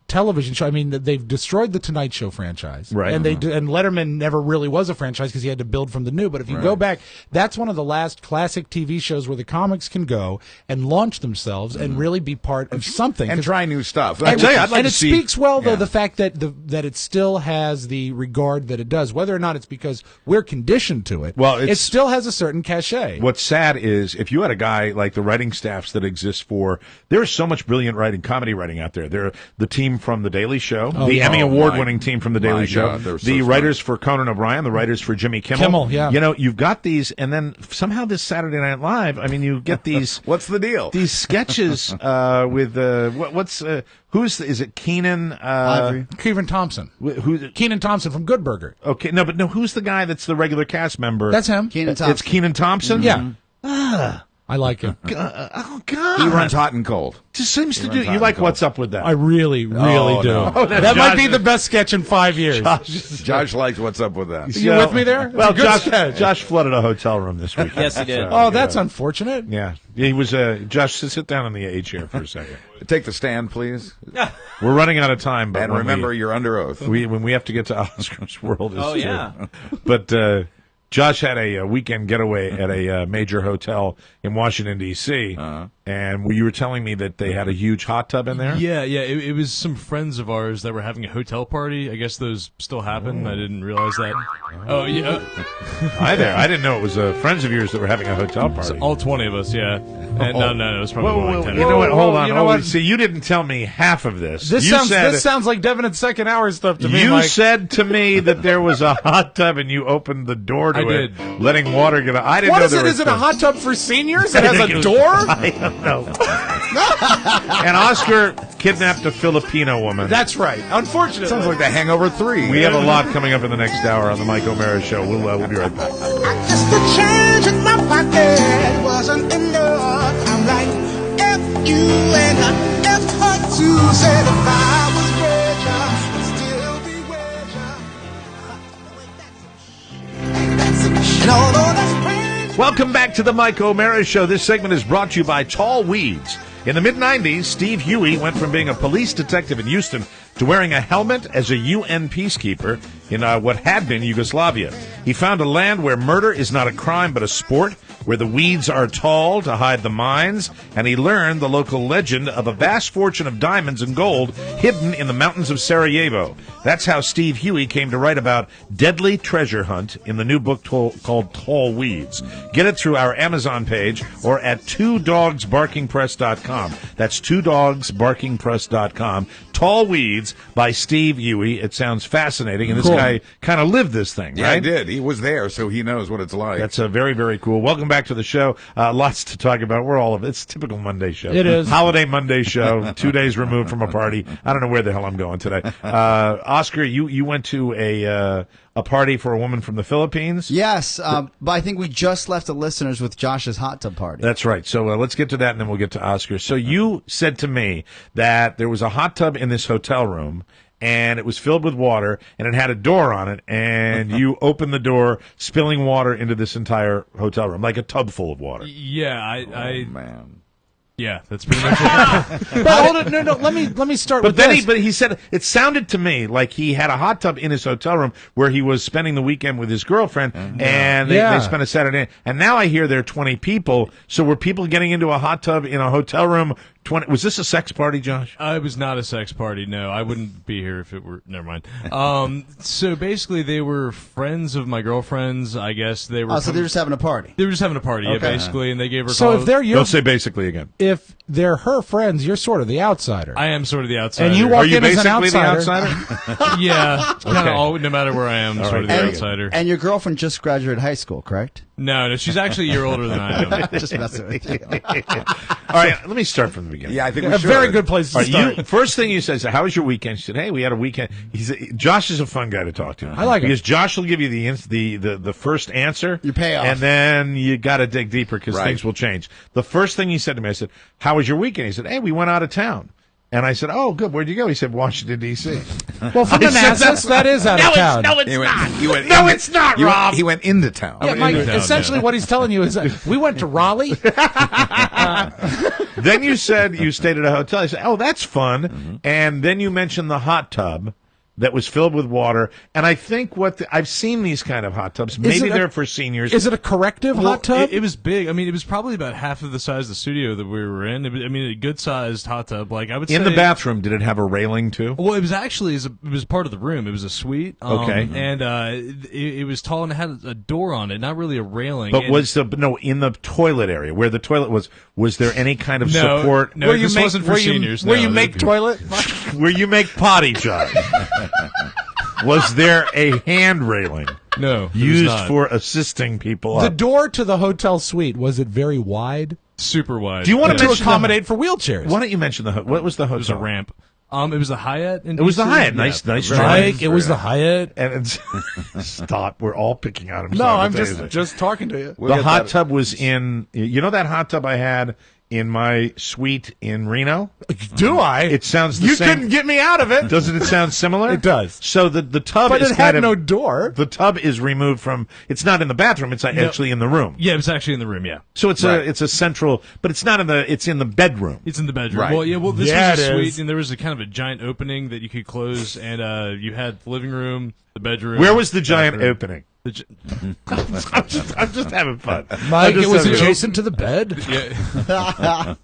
Speaker 2: television show. I mean, they've destroyed the Tonight Show franchise,
Speaker 3: right?
Speaker 2: And and Letterman never really was a franchise because he had to build from the new. But if you go back, that's one of the last classic TV shows where the comics can go and launch themselves and really be part of something
Speaker 1: and try new stuff.
Speaker 2: And it speaks well, though, the fact that that it still has the regard that it does, whether or not it's because we're conditioned to it.
Speaker 3: Well,
Speaker 2: it still has a certain cachet.
Speaker 3: What's sad is if you had a guy like the writing staffs that exist there is so much brilliant comedy writing out there. They're the team from The Daily Show, the Emmy Award-winning team from The Daily Show, the writers for Conan O'Brien, the writers for Jimmy Kimmel. You've got these, and then somehow this Saturday Night Live, I mean, you get these...
Speaker 1: What's the deal?
Speaker 3: These sketches with... is it Keenan...
Speaker 2: Keenan Thompson. Keenan Thompson from Good Burger.
Speaker 3: Okay, but who's the guy that's the regular cast member?
Speaker 2: That's him.
Speaker 5: Keenan Thompson.
Speaker 3: It's Keenan Thompson?
Speaker 2: Yeah. I like him.
Speaker 3: Oh, God.
Speaker 1: He runs hot and cold.
Speaker 3: Just seems to do. You like What's Up with that?
Speaker 2: I really, really do.
Speaker 3: No.
Speaker 2: That might be the best sketch in 5 years.
Speaker 1: Josh likes What's Up with that.
Speaker 2: You with me there?
Speaker 3: Well, Josh flooded a hotel room this week.
Speaker 12: Yes, he did.
Speaker 2: That's unfortunate.
Speaker 3: Yeah. He was, Josh, sit down on the A chair for a second.
Speaker 1: Take the stand, please.
Speaker 3: We're running out of time. But
Speaker 1: and remember, you're under oath.
Speaker 3: When we have to get to Oscar's World.
Speaker 12: Yeah.
Speaker 3: But, Josh had a weekend getaway at a major hotel in Washington, D.C., And you were telling me that they had a huge hot tub in there?
Speaker 13: Yeah. It was some friends of ours that were having a hotel party. I guess those still happen. I didn't realize that. Oh, yeah.
Speaker 3: Hi there. I didn't know it was friends of yours that were having a hotel party.
Speaker 13: All 20 of us, yeah. And no, it was probably more like 10.
Speaker 3: You know what? Hold on.
Speaker 2: You know what?
Speaker 3: See, you didn't tell me half of this.
Speaker 2: This sounds like Devin and second hour stuff to me,
Speaker 3: You
Speaker 2: Mike.
Speaker 3: said to me that there was a hot tub and you opened the door to it,
Speaker 13: did.
Speaker 3: letting water get out. I didn't
Speaker 2: What
Speaker 3: know
Speaker 2: is
Speaker 3: there
Speaker 2: it?
Speaker 3: was
Speaker 2: Is it a
Speaker 3: stuff.
Speaker 2: hot tub for seniors? It has
Speaker 3: think
Speaker 2: a
Speaker 3: it was-
Speaker 2: door?
Speaker 3: I don't know. And Oscar kidnapped a Filipino woman.
Speaker 2: That's right. Unfortunately.
Speaker 1: Sounds like The Hangover 3.
Speaker 3: We have a lot coming up in the next hour on the Mike O'Mara Show. We'll be right back.
Speaker 8: Just the change in my pocket wasn't enough. I'm like, F you and I F her too. Said if I was richer, I'd still be richer. That's some shit. No, that's crazy.
Speaker 3: Welcome back to the Mike O'Mara Show. This segment is brought to you by Tall Weeds. In the mid-'90s, Steve Huey went from being a police detective in Houston to wearing a helmet as a UN peacekeeper in what had been Yugoslavia. He found a land where murder is not a crime but a sport, where the weeds are tall to hide the mines, and he learned the local legend of a vast fortune of diamonds and gold hidden in the mountains of Sarajevo. That's how Steve Huey came to write about Deadly Treasure Hunt in the new book called Tall Weeds. Get it through our Amazon page or at twodogsbarkingpress.com. That's twodogsbarkingpress.com. Tall Weeds by Steve Huey. It sounds fascinating, and this guy kind of lived this thing,
Speaker 1: Yeah,
Speaker 3: right?
Speaker 1: I did. He was there, so he knows what it's like.
Speaker 3: That's very, very cool. Welcome back to the show. Lots to talk about. We're all of it. It's a typical Monday show.
Speaker 2: It is.
Speaker 3: Holiday Monday show, 2 days removed from a party. I don't know where the hell I'm going today. Oscar, you went to a party for a woman from the Philippines?
Speaker 5: Yes, but I think we just left the listeners with Josh's hot tub party.
Speaker 3: That's right. So let's get to that, and then we'll get to Oscar. So you said to me that there was a hot tub in this hotel room, and it was filled with water, and it had a door on it, and you opened the door, spilling water into this entire hotel room, like a tub full of water.
Speaker 13: Yeah,
Speaker 1: Man.
Speaker 13: yeah, that's pretty much it.
Speaker 2: But hold it. No. Let me start
Speaker 3: But
Speaker 2: with
Speaker 3: then
Speaker 2: this.
Speaker 3: he said it sounded to me like he had a hot tub in his hotel room where he was spending the weekend with his girlfriend, and they spent a Saturday. And now I hear there are 20 people. So were people getting into a hot tub in a hotel room? 20? Was this a sex party, Josh?
Speaker 13: It was not a sex party. No, I wouldn't be here if it were. Never mind. So basically, they were friends of my girlfriend's. I guess they were.
Speaker 5: Oh, so they're just having a party.
Speaker 13: They were just having a party, yeah,
Speaker 5: Okay.
Speaker 13: basically, and they gave her.
Speaker 2: So if they're your,
Speaker 3: Don't say basically again.
Speaker 2: if they're her friends, you're sort of the outsider.
Speaker 13: I am sort of the outsider.
Speaker 2: And you
Speaker 3: Are
Speaker 2: walk
Speaker 3: you
Speaker 2: in as an
Speaker 3: basically the
Speaker 2: outsider.
Speaker 3: outsider?
Speaker 13: yeah, kind
Speaker 3: Okay.
Speaker 13: of all. No matter where I am,
Speaker 3: All
Speaker 13: sort of
Speaker 3: right,
Speaker 13: the
Speaker 3: very good.
Speaker 13: outsider.
Speaker 5: And your girlfriend just graduated high school, correct?
Speaker 13: No, she's actually a year older than I am.
Speaker 5: Just messing with you.
Speaker 3: All right, let me start from the beginning.
Speaker 1: Yeah, I think we
Speaker 2: A
Speaker 1: should.
Speaker 2: very good place to
Speaker 3: All right,
Speaker 2: start.
Speaker 3: first thing you said, so how was your weekend? She said, hey, we had a weekend. He said, Josh is a fun guy to talk to.
Speaker 2: I like it.
Speaker 3: Because Josh will give you the first answer.
Speaker 5: Your payoff.
Speaker 3: And then you got to dig deeper because
Speaker 1: Right.
Speaker 3: things will change. The first thing he said to me, I said, how was your weekend? He said, hey, we went out of town. And I said, oh, good. Where'd you go? He said, Washington, D.C.
Speaker 2: Well, from
Speaker 3: I said,
Speaker 2: Manassas, that is out of town.
Speaker 1: He went
Speaker 3: No, it's not, Rob.
Speaker 1: He went into town.
Speaker 2: Yeah, Mike,
Speaker 13: into town,
Speaker 2: essentially what he's telling you is we went to Raleigh.
Speaker 3: Then you said you stayed at a hotel. I said, oh, that's fun. And then you mentioned the hot tub that was filled with water. And I think I've seen these kind of hot tubs. Maybe
Speaker 2: it a-
Speaker 3: they're for seniors.
Speaker 2: Is it a corrective hot tub?
Speaker 13: It was big. I mean, it was probably about half of the size of the studio that we were in. A good-sized hot tub. Like I would say,
Speaker 3: In the bathroom, did it have a railing too?
Speaker 13: Well, it was actually it was part of the room. It was a suite.
Speaker 3: Okay.
Speaker 13: And it was tall and it had a door on it, not really a railing.
Speaker 3: But
Speaker 13: And
Speaker 3: in the toilet area where the toilet was there any kind of
Speaker 13: No,
Speaker 3: support
Speaker 13: no, this wasn't for seniors.
Speaker 2: Where
Speaker 13: no.
Speaker 2: you make toilet?
Speaker 3: where you make potty, Josh? Was there a hand railing
Speaker 13: No, there was
Speaker 3: used
Speaker 13: not.
Speaker 3: for assisting people
Speaker 2: The
Speaker 3: up?
Speaker 2: door to the hotel suite, was it very wide?
Speaker 13: super wide.
Speaker 3: Do you want
Speaker 2: To
Speaker 3: mention
Speaker 2: accommodate for wheelchairs.
Speaker 3: Why don't you mention what was the hotel?
Speaker 13: It was a ramp. It was the Hyatt.
Speaker 3: It was the
Speaker 13: DC.
Speaker 3: Hyatt.
Speaker 13: Yeah.
Speaker 3: Nice
Speaker 13: Very
Speaker 3: job.
Speaker 2: Mike,
Speaker 13: nice.
Speaker 2: it was the Hyatt.
Speaker 3: And it's, stop. We're all picking on him.
Speaker 2: No, I'm just talking to you.
Speaker 3: The hot tub was in. You know that hot tub I had in my suite in Reno?
Speaker 2: Do I?
Speaker 3: It sounds the
Speaker 2: You
Speaker 3: same.
Speaker 2: couldn't get me out of it.
Speaker 3: Doesn't it sound similar?
Speaker 2: It does.
Speaker 3: So the tub
Speaker 2: But
Speaker 3: is
Speaker 2: it had
Speaker 3: kind of,
Speaker 2: no door.
Speaker 3: The tub is removed from. It's not in the bathroom. It's actually in the room.
Speaker 13: Yeah, it was actually in the room. Yeah,
Speaker 3: So it's a central, but it's not in the. It's in the bedroom.
Speaker 13: it's in the bedroom.
Speaker 1: Right.
Speaker 13: Well, yeah. Well, this
Speaker 2: Yeah,
Speaker 13: was a
Speaker 2: it
Speaker 13: suite,
Speaker 2: is.
Speaker 13: and there was a kind of a giant opening that you could close, and you had the living room, the bedroom.
Speaker 3: Where was the giant
Speaker 13: bathroom.
Speaker 3: opening? I'm just having fun.
Speaker 2: Mike, it was adjacent to the bed.
Speaker 13: Yeah.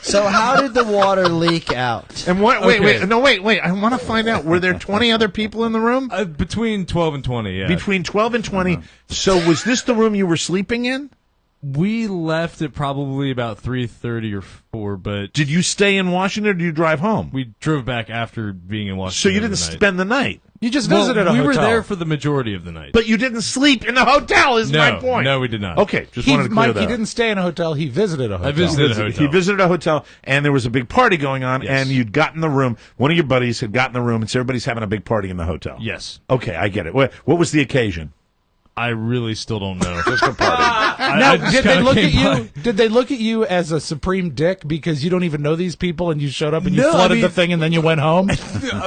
Speaker 5: So how did the water leak out?
Speaker 3: And what? Wait. I want to find out. Were there 20 other people in the room?
Speaker 13: Between 12 and 20, yeah.
Speaker 3: Between 12 and 20. So was this the room you were sleeping in?
Speaker 13: We left at probably about 3:30 or 4, but...
Speaker 3: Did you stay in Washington or did you drive home?
Speaker 13: We drove back after being in Washington.
Speaker 3: So you didn't spend the night?
Speaker 2: You just visited a hotel.
Speaker 13: We were there for the majority of the night.
Speaker 3: But you didn't sleep in the hotel is my point.
Speaker 13: No, we did not.
Speaker 3: Okay, just wanted to clear
Speaker 2: Mike,
Speaker 3: that
Speaker 2: he
Speaker 3: up.
Speaker 2: didn't stay in a hotel. He visited a hotel.
Speaker 13: I visited a hotel.
Speaker 3: He visited a hotel, and there was a big party going on,
Speaker 13: Yes.
Speaker 3: and you'd gotten the room. One of your buddies had gotten the room, and so everybody's having a big party in the hotel.
Speaker 13: Yes.
Speaker 3: Okay, I get it. What was the occasion?
Speaker 13: I really still don't know.
Speaker 1: Just a party.
Speaker 2: Now, did they look at you? Did they look at you as a supreme dick because you don't even know these people and you showed up and you flooded the thing and then you went home?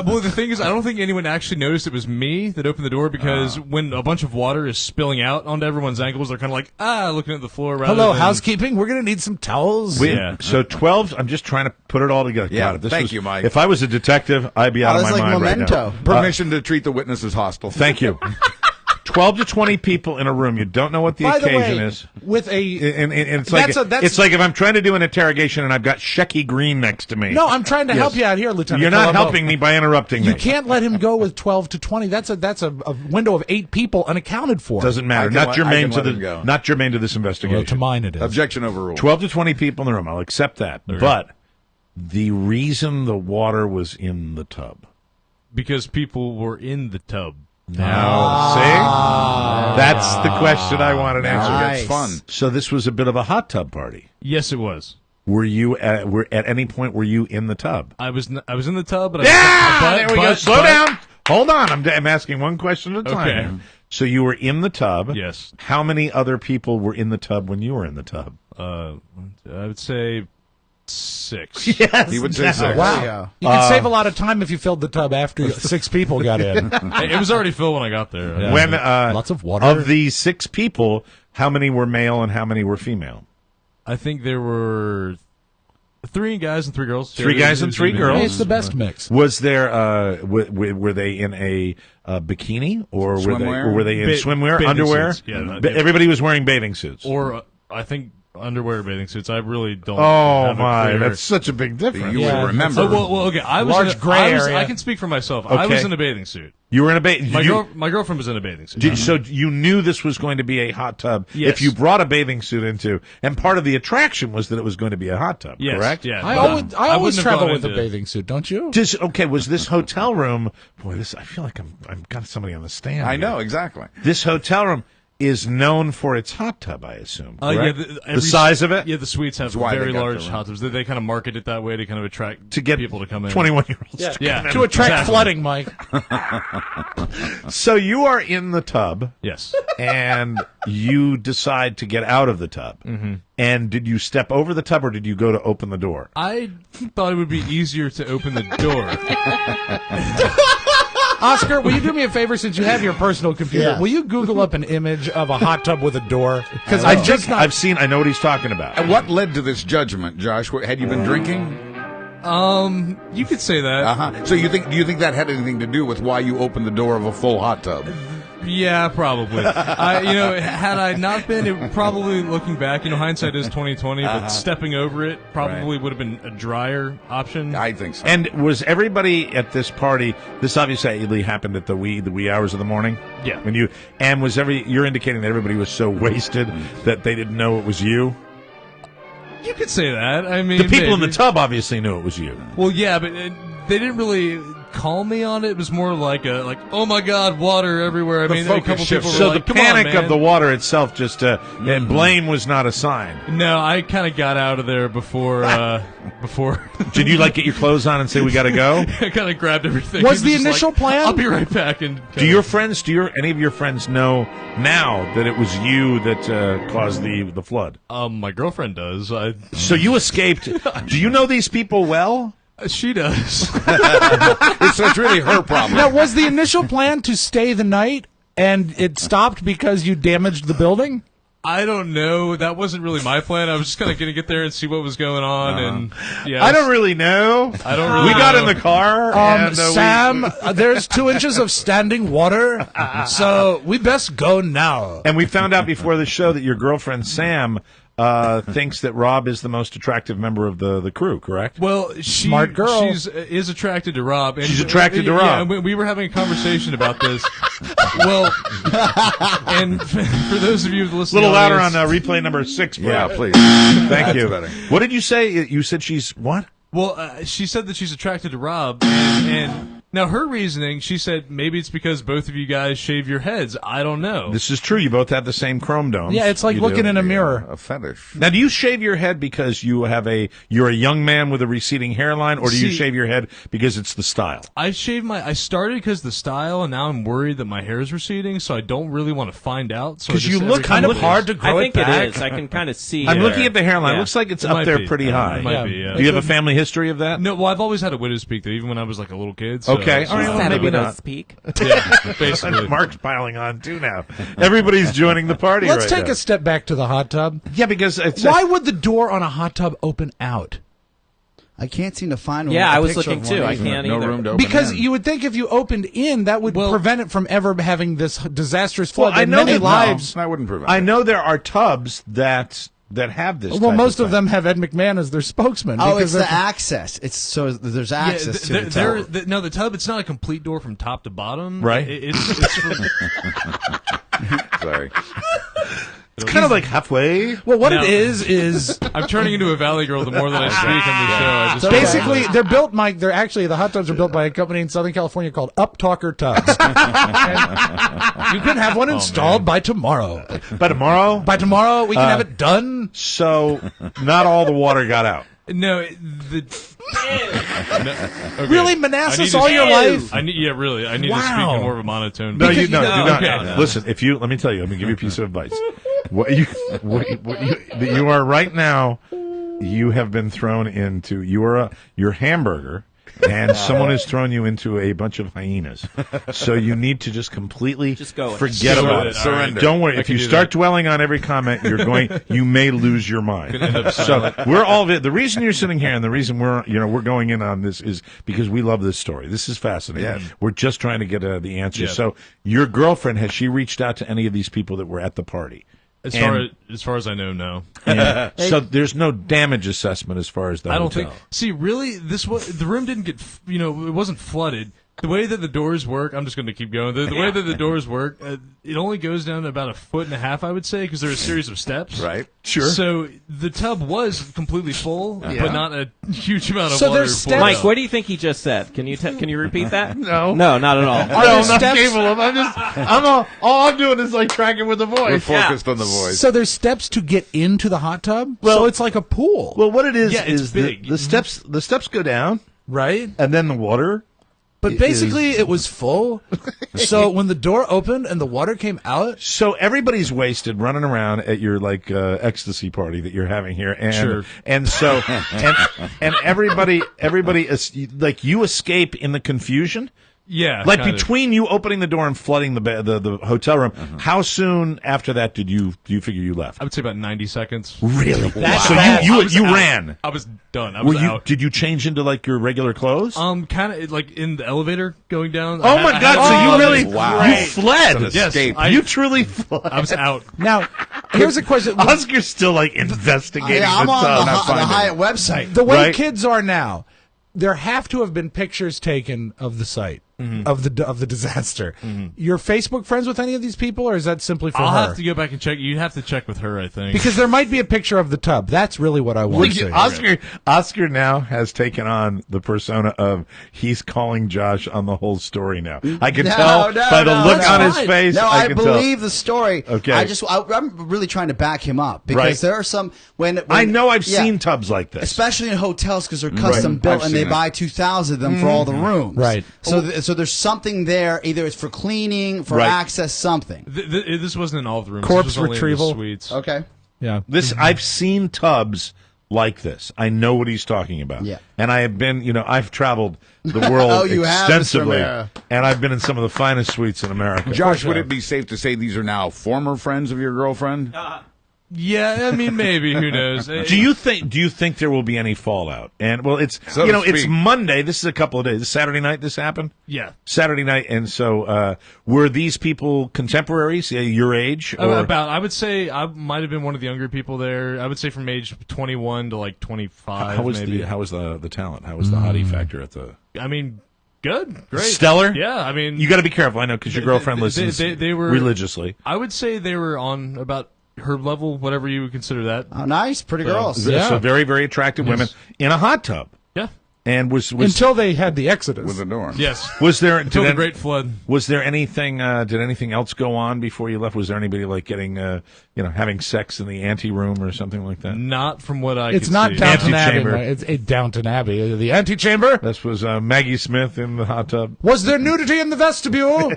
Speaker 13: Well, the thing is, I don't think anyone actually noticed it was me that opened the door because when a bunch of water is spilling out onto everyone's ankles, they're kind of like, looking at the floor.
Speaker 2: Hello, housekeeping. We're going to need some towels.
Speaker 3: So 12. I'm just trying to put it all together.
Speaker 1: Yeah,
Speaker 3: God,
Speaker 1: thank you, Mike.
Speaker 3: If I was a detective, I'd be out of my
Speaker 5: like
Speaker 3: mind
Speaker 5: Memento.
Speaker 3: right now.
Speaker 1: Permission to treat the witness as hostile.
Speaker 3: Thank you. 12 to 20 people in a room. You don't know what the
Speaker 2: By
Speaker 3: occasion
Speaker 2: the way,
Speaker 3: is.
Speaker 2: with a
Speaker 3: And it's like it's like if I'm trying to do an interrogation and I've got Shecky Green next to me.
Speaker 2: No, I'm trying to help you out here, Lieutenant.
Speaker 3: You're not
Speaker 2: Colombo.
Speaker 3: helping me by interrupting me.
Speaker 2: You can't let him go with 12 to 20. That's a window of 8 people unaccounted for.
Speaker 3: Doesn't matter. Not germane to this investigation.
Speaker 2: Well, to mine it is.
Speaker 1: Objection overruled.
Speaker 3: 12 to 20 people in the room. I'll accept that.
Speaker 13: Okay.
Speaker 3: But the reason the water was in the tub.
Speaker 13: Because people were in the tub.
Speaker 3: Now, see? That's the question I wanted to answer.
Speaker 5: Nice.
Speaker 1: It's fun.
Speaker 3: So this was a bit of a hot tub party.
Speaker 13: Yes, it was.
Speaker 3: Were you at any point were you in the tub?
Speaker 13: I was in the tub, but
Speaker 3: there we go. Slow down. Hold on. I'm asking one question at a time.
Speaker 13: Okay.
Speaker 3: So you were in the tub.
Speaker 13: Yes.
Speaker 3: How many other people were in the tub when you were in the tub?
Speaker 13: I would say 6.
Speaker 3: Yes.
Speaker 1: He would say 6.
Speaker 2: Wow. You could save a lot of time if you filled the tub after 6 people got in.
Speaker 13: It was already filled when I got there.
Speaker 2: Yeah.
Speaker 3: When
Speaker 2: Lots of water.
Speaker 3: Of the 6 people, how many were male and how many were female?
Speaker 13: I think there were 3 guys and 3 girls.
Speaker 3: 3 guys and 3 girls.
Speaker 2: It's the best mix.
Speaker 3: Was there were they in a bikini or
Speaker 1: Swimwear?
Speaker 3: were they in swimwear,
Speaker 13: bathing
Speaker 3: underwear?
Speaker 13: suits. Yeah,
Speaker 3: Everybody was wearing bathing suits.
Speaker 13: Or I think underwear bathing suits. I really don't.
Speaker 3: Oh
Speaker 13: have a
Speaker 3: my,
Speaker 13: clear...
Speaker 3: that's such a big difference.
Speaker 1: You would remember.
Speaker 13: Well, okay. I was
Speaker 2: Large
Speaker 13: in a,
Speaker 2: gray
Speaker 13: I was,
Speaker 2: area.
Speaker 13: I can speak for myself. I was
Speaker 3: Okay.
Speaker 13: in a bathing suit.
Speaker 3: You were in a bathing.
Speaker 13: My girlfriend was in a bathing suit.
Speaker 3: So you knew this was going to be a hot tub
Speaker 13: Yes.
Speaker 3: if you brought a bathing suit into, and part of the attraction was that it was going to be a hot tub.
Speaker 13: Yes,
Speaker 3: Correct?
Speaker 13: Yeah.
Speaker 2: I always
Speaker 13: wouldn't have
Speaker 2: travel
Speaker 13: gone
Speaker 2: with a
Speaker 13: into-
Speaker 2: bathing suit, don't you?
Speaker 3: Okay, was this hotel room? Boy, I feel like I'm got somebody on the stand.
Speaker 1: I
Speaker 3: here.
Speaker 1: know, exactly.
Speaker 3: This hotel room is known for its hot tub, I assume.
Speaker 13: Yeah,
Speaker 3: correct?
Speaker 13: every
Speaker 3: size of it?
Speaker 13: Yeah, the suites have
Speaker 1: That's why they
Speaker 13: very
Speaker 1: got
Speaker 13: large
Speaker 1: the-
Speaker 13: hot tubs. They kind of market it that way to kind of attract
Speaker 3: To get
Speaker 13: people to come in.
Speaker 3: 21-year-olds.
Speaker 13: Yeah,
Speaker 2: To attract
Speaker 13: exactly.
Speaker 2: flooding, Mike.
Speaker 3: So you are in the tub,
Speaker 13: Yes.
Speaker 3: and you decide to get out of the tub. Mm-hmm. And did you step over the tub, or did you go to open the door?
Speaker 13: I thought it would be easier to open the door.
Speaker 2: Oscar, will you do me a favor since you have your personal computer?
Speaker 5: Yeah.
Speaker 2: Will you Google up an image of a hot tub with a door? Because
Speaker 3: I know what he's talking about.
Speaker 1: And what led to this judgment, Josh? Had you been drinking?
Speaker 13: You could say that.
Speaker 1: Uh-huh. So do you think that had anything to do with why you opened the door of a full hot tub?
Speaker 13: Yeah, probably. Had I not been, it probably looking back, hindsight is 2020, but stepping over it probably would have been a drier option.
Speaker 1: I think so.
Speaker 3: And was everybody at this party? This obviously happened at the wee hours of the morning.
Speaker 13: Yeah.
Speaker 3: You're indicating that everybody was so wasted that they didn't know it was you.
Speaker 13: You could say that. I mean,
Speaker 3: The people in the
Speaker 13: maybe.
Speaker 3: tub obviously knew it was you.
Speaker 13: Well, yeah, but they didn't really call me on it. It was more like oh my God, water everywhere. I
Speaker 1: The
Speaker 13: mean, a
Speaker 1: focus
Speaker 13: couple
Speaker 1: shifted.
Speaker 13: people were
Speaker 3: So
Speaker 13: like,
Speaker 3: the
Speaker 13: "Come on,
Speaker 3: panic
Speaker 13: man."
Speaker 3: of the water itself just and blame was not assigned.
Speaker 13: No, I kind of got out of there before.
Speaker 3: Did you get your clothes on and say we got to go?
Speaker 13: I kind of grabbed everything.
Speaker 2: Was
Speaker 13: He
Speaker 2: the
Speaker 13: just
Speaker 2: initial
Speaker 13: like,
Speaker 2: plan?
Speaker 13: I'll be right back. And
Speaker 3: Do your friends? Any of your friends know now that it was you that caused the flood?
Speaker 13: my girlfriend does.
Speaker 3: So you escaped. Do you know these people well?
Speaker 13: She does.
Speaker 1: So it's really her problem.
Speaker 2: Now, was the initial plan to stay the night and it stopped because you damaged the building?
Speaker 13: I don't know. That wasn't really my plan. I was just kind of going to get there and see what was going on. And yeah,
Speaker 3: I don't really know.
Speaker 13: I don't really
Speaker 3: We got
Speaker 13: know.
Speaker 3: in the car. And,
Speaker 2: Sam, there's 2 inches of standing water, so we best go now.
Speaker 3: And we found out before the show that your girlfriend, Sam, thinks that Rob is the most attractive member of the crew, correct?
Speaker 13: Well,
Speaker 2: Smart girl.
Speaker 13: is attracted to Rob. And
Speaker 3: She's attracted to Rob.
Speaker 13: Yeah, we were having a conversation about this. Well, and for those of you
Speaker 3: A
Speaker 13: listening,
Speaker 3: little louder on replay number 6,
Speaker 1: Yeah,
Speaker 3: Brad.
Speaker 1: please.
Speaker 3: Thank you.
Speaker 1: better.
Speaker 3: What did you say? You said she's what?
Speaker 13: Well, she said that she's attracted to Rob, and now her reasoning, she said maybe it's because both of you guys shave your heads. I don't know.
Speaker 3: This is true. You both have the same chrome domes.
Speaker 2: Yeah, it's like
Speaker 3: You
Speaker 2: looking
Speaker 3: do.
Speaker 2: in a mirror.
Speaker 1: A fetish.
Speaker 3: Now, do you shave your head because you're a young man with a receding hairline, or do you
Speaker 13: See-
Speaker 3: shave your head because it's the style?
Speaker 13: I started because the style, and now I'm worried that my hair is receding, so I don't really want to find out. So
Speaker 3: 'Cause
Speaker 13: I
Speaker 3: you
Speaker 13: just-
Speaker 3: look
Speaker 13: every
Speaker 3: kind
Speaker 13: couple
Speaker 3: of
Speaker 13: days-
Speaker 2: hard to grow
Speaker 12: I think
Speaker 2: it back.
Speaker 12: it is. I can kind of see.
Speaker 3: I'm
Speaker 12: it.
Speaker 3: looking at the hairline.
Speaker 12: Yeah.
Speaker 3: Looks like it's
Speaker 13: It
Speaker 3: up
Speaker 13: might
Speaker 3: there
Speaker 13: be.
Speaker 3: pretty high.
Speaker 13: It might be, yeah.
Speaker 3: Do you have a family history of that?
Speaker 13: No, well, I've always had a widow's peak, though, even when I was like a little kid. So,
Speaker 3: Okay.
Speaker 13: so
Speaker 3: All right, well,
Speaker 12: Had a
Speaker 3: maybe
Speaker 12: widow's
Speaker 3: not.
Speaker 12: peak.
Speaker 13: yeah, basically.
Speaker 3: Mark's piling on too now. Everybody's joining the party.
Speaker 2: Let's
Speaker 3: right
Speaker 2: take
Speaker 3: now.
Speaker 2: a step back to the hot tub.
Speaker 3: Yeah, because it's
Speaker 2: Why would the door on a hot tub open out?
Speaker 5: I can't seem to find one.
Speaker 12: Yeah,
Speaker 5: with a
Speaker 12: I was
Speaker 5: picture
Speaker 12: looking
Speaker 5: of one
Speaker 12: too. I
Speaker 5: either.
Speaker 12: can't
Speaker 1: No
Speaker 12: either.
Speaker 1: room to open
Speaker 2: Because
Speaker 1: in.
Speaker 2: you would think if you opened in, that would prevent it from ever having this disastrous flood.
Speaker 3: Well, I
Speaker 2: And
Speaker 3: know
Speaker 2: many
Speaker 3: that-
Speaker 2: lives.
Speaker 1: No, I wouldn't prevent
Speaker 3: I
Speaker 1: it.
Speaker 3: know there are tubs that have this.
Speaker 2: Well,
Speaker 3: type
Speaker 2: most of
Speaker 3: thing.
Speaker 2: them have Ed McMahon as their spokesman.
Speaker 5: Oh,
Speaker 2: because
Speaker 5: it's the
Speaker 2: they're-
Speaker 5: access. It's so there's access to the tub.
Speaker 13: No, the tub, it's not a complete door from top to bottom.
Speaker 3: Right.
Speaker 13: It's from,
Speaker 1: Sorry.
Speaker 3: It's kind of like halfway.
Speaker 2: Well, what
Speaker 13: No.
Speaker 2: it is
Speaker 13: I'm turning into a Valley girl the more that I speak on the show. I just
Speaker 2: basically they're built, Mike. They're actually the hot tubs are built by a company in Southern California called Uptalker Tubs. And you can have one installed by tomorrow.
Speaker 3: By tomorrow?
Speaker 2: By tomorrow, we can have it done.
Speaker 3: So, not all the water got out.
Speaker 13: No, okay.
Speaker 2: Really,
Speaker 13: I need
Speaker 2: Manassas,
Speaker 13: to-
Speaker 2: all your life?
Speaker 13: Yeah, really. I need to speak in more of a monotone.
Speaker 3: No,
Speaker 13: voice.
Speaker 3: you do not.
Speaker 13: Okay.
Speaker 3: Listen, let me tell you. Let me give you a piece of advice. What you are right now, you have been thrown into. You're hamburger. And someone has thrown you into a bunch of hyenas. So you need to just completely
Speaker 12: go with it.
Speaker 3: forget
Speaker 13: Go
Speaker 3: about
Speaker 13: with
Speaker 3: it.
Speaker 13: it. Surrender.
Speaker 3: Don't worry.
Speaker 13: I
Speaker 3: If
Speaker 13: can
Speaker 3: you
Speaker 13: do
Speaker 3: start
Speaker 13: that.
Speaker 3: dwelling on every comment, you may lose your mind.
Speaker 13: Could end up
Speaker 3: So
Speaker 13: silent.
Speaker 3: we're all the reason you're sitting here and the reason we're going in on this is because we love this story. This is fascinating.
Speaker 1: Yeah.
Speaker 3: We're just trying to get the answer.
Speaker 13: Yeah.
Speaker 3: So your girlfriend, has she reached out to any of these people that were at the party?
Speaker 13: As far as I know, no.
Speaker 3: And so there's no damage assessment as far as the
Speaker 13: I don't
Speaker 3: hotel.
Speaker 13: think. See, really, the room didn't get. It wasn't flooded. The way that the doors work, I'm just going to keep going. The way that the doors work, it only goes down to about 1.5 feet, I would say, because there's a series of steps.
Speaker 1: Right.
Speaker 3: Sure.
Speaker 13: So the tub was completely full, but not a huge amount of
Speaker 2: So
Speaker 13: water.
Speaker 2: there's
Speaker 13: poured
Speaker 2: steps-
Speaker 12: Mike,
Speaker 13: out.
Speaker 12: what do you think he just said? Can you repeat that?
Speaker 3: No.
Speaker 12: No, not at all.
Speaker 2: Are there steps?
Speaker 3: All I'm doing is like tracking with the voice.
Speaker 1: We're focused on the voice.
Speaker 2: So there's steps to get into the hot tub.
Speaker 3: Well-
Speaker 2: so it's like a pool,
Speaker 3: Well, what it is
Speaker 13: Yeah, it's
Speaker 3: is
Speaker 13: big.
Speaker 3: the steps go down,
Speaker 2: right?
Speaker 3: and then the water.
Speaker 2: But basically, it was full. So when the door opened and the water came out,
Speaker 3: So everybody's wasted running around at your ecstasy party that you're having here, and
Speaker 13: Sure.
Speaker 3: and so and everybody is like you escape in the confusion.
Speaker 13: Yeah,
Speaker 3: Like
Speaker 13: kind of.
Speaker 3: between you opening the door and flooding the hotel room, how soon after that do you figure you left?
Speaker 13: I would say about 90 seconds.
Speaker 3: Really?
Speaker 2: That's
Speaker 3: So
Speaker 2: fast.
Speaker 3: you
Speaker 13: I was out.
Speaker 3: ran.
Speaker 13: I was done. I was out.
Speaker 3: Did you change into like your regular clothes?
Speaker 13: Kind of like in the elevator going down.
Speaker 3: Oh my God! So you really you fled?
Speaker 1: It's an escape.
Speaker 3: You truly fled.
Speaker 13: I was out.
Speaker 2: now here's a question:
Speaker 3: Oscar's still like investigating.
Speaker 5: Yeah, I'm
Speaker 3: the
Speaker 5: on
Speaker 3: tub.
Speaker 5: the Hyatt website.
Speaker 2: the way
Speaker 3: Right.
Speaker 2: kids are now, there have to have been pictures taken of the site of the disaster. You're Facebook friends with any of these people, or is that simply for
Speaker 13: I'll
Speaker 2: her?
Speaker 13: have to go back and check. You'd have to check with her, I think.
Speaker 2: Because there might be a picture of the tub. That's really what I want to see.
Speaker 3: Oscar now has taken on the persona of he's calling Josh on the whole story now. I can tell by the look
Speaker 5: that's
Speaker 3: on his
Speaker 5: fine.
Speaker 3: face.
Speaker 5: No, I
Speaker 3: can
Speaker 5: believe the story.
Speaker 3: Okay.
Speaker 5: I'm really trying to back him up because
Speaker 3: Right.
Speaker 5: there are some when
Speaker 3: I know I've
Speaker 5: yeah,
Speaker 3: seen tubs like this.
Speaker 5: especially in hotels because they're custom
Speaker 1: Right.
Speaker 5: built
Speaker 1: I've
Speaker 5: and they
Speaker 1: seen it.
Speaker 5: buy 2,000 of them for all the rooms.
Speaker 2: Right.
Speaker 5: So so there's something there. Either it's for cleaning, for
Speaker 3: Right.
Speaker 5: access, something.
Speaker 13: This wasn't in all the rooms.
Speaker 2: Corpse
Speaker 13: this was only
Speaker 2: retrieval.
Speaker 13: In the suites.
Speaker 5: Okay.
Speaker 2: Yeah.
Speaker 3: I've seen tubs like this. I know what he's talking about.
Speaker 5: Yeah.
Speaker 3: And I have been, I've traveled the world
Speaker 5: Oh, you have, Mr.
Speaker 3: extensively,
Speaker 5: Mara.
Speaker 3: and I've been in some of the finest suites in America.
Speaker 1: Josh, would it be safe to say these are now former friends of your girlfriend?
Speaker 13: Yeah, I mean, maybe. Who knows?
Speaker 3: Do you think there will be any fallout? And well, it's
Speaker 1: So to
Speaker 3: it's
Speaker 1: speak.
Speaker 3: Monday. This is a couple of days. This Saturday night. This happened.
Speaker 13: Yeah.
Speaker 3: Saturday night. And so, were these people contemporaries, your age? Or?
Speaker 13: About, I would say I might have been one of the younger people there. I would say from age 21 to like 25.
Speaker 3: How was
Speaker 13: maybe.
Speaker 3: how was the talent? How was the hottie factor at the?
Speaker 13: I mean, good, great,
Speaker 3: Stellar.
Speaker 13: Yeah, I mean,
Speaker 3: You got to be careful. I know because your girlfriend listens
Speaker 13: they were
Speaker 3: religiously.
Speaker 13: I would say they were on about her level, whatever you would consider that.
Speaker 5: Oh, nice, pretty girls.
Speaker 3: So very, very attractive women in a hot tub.
Speaker 13: Yeah.
Speaker 3: And was
Speaker 2: Until they had the Exodus.
Speaker 1: With the door.
Speaker 13: Yes.
Speaker 3: Was there
Speaker 13: Until the Great Flood.
Speaker 3: Was there anything? Did anything else go on before you left? Was there anybody like getting, having sex in the ante room or something like that?
Speaker 13: Not from what I.
Speaker 2: It's
Speaker 13: could
Speaker 2: not
Speaker 13: see.
Speaker 2: Downton Abbey.
Speaker 3: Antechamber.
Speaker 2: It's a Downton Abbey. The antechamber.
Speaker 3: This was Maggie Smith in the hot tub.
Speaker 2: Was there nudity in the vestibule?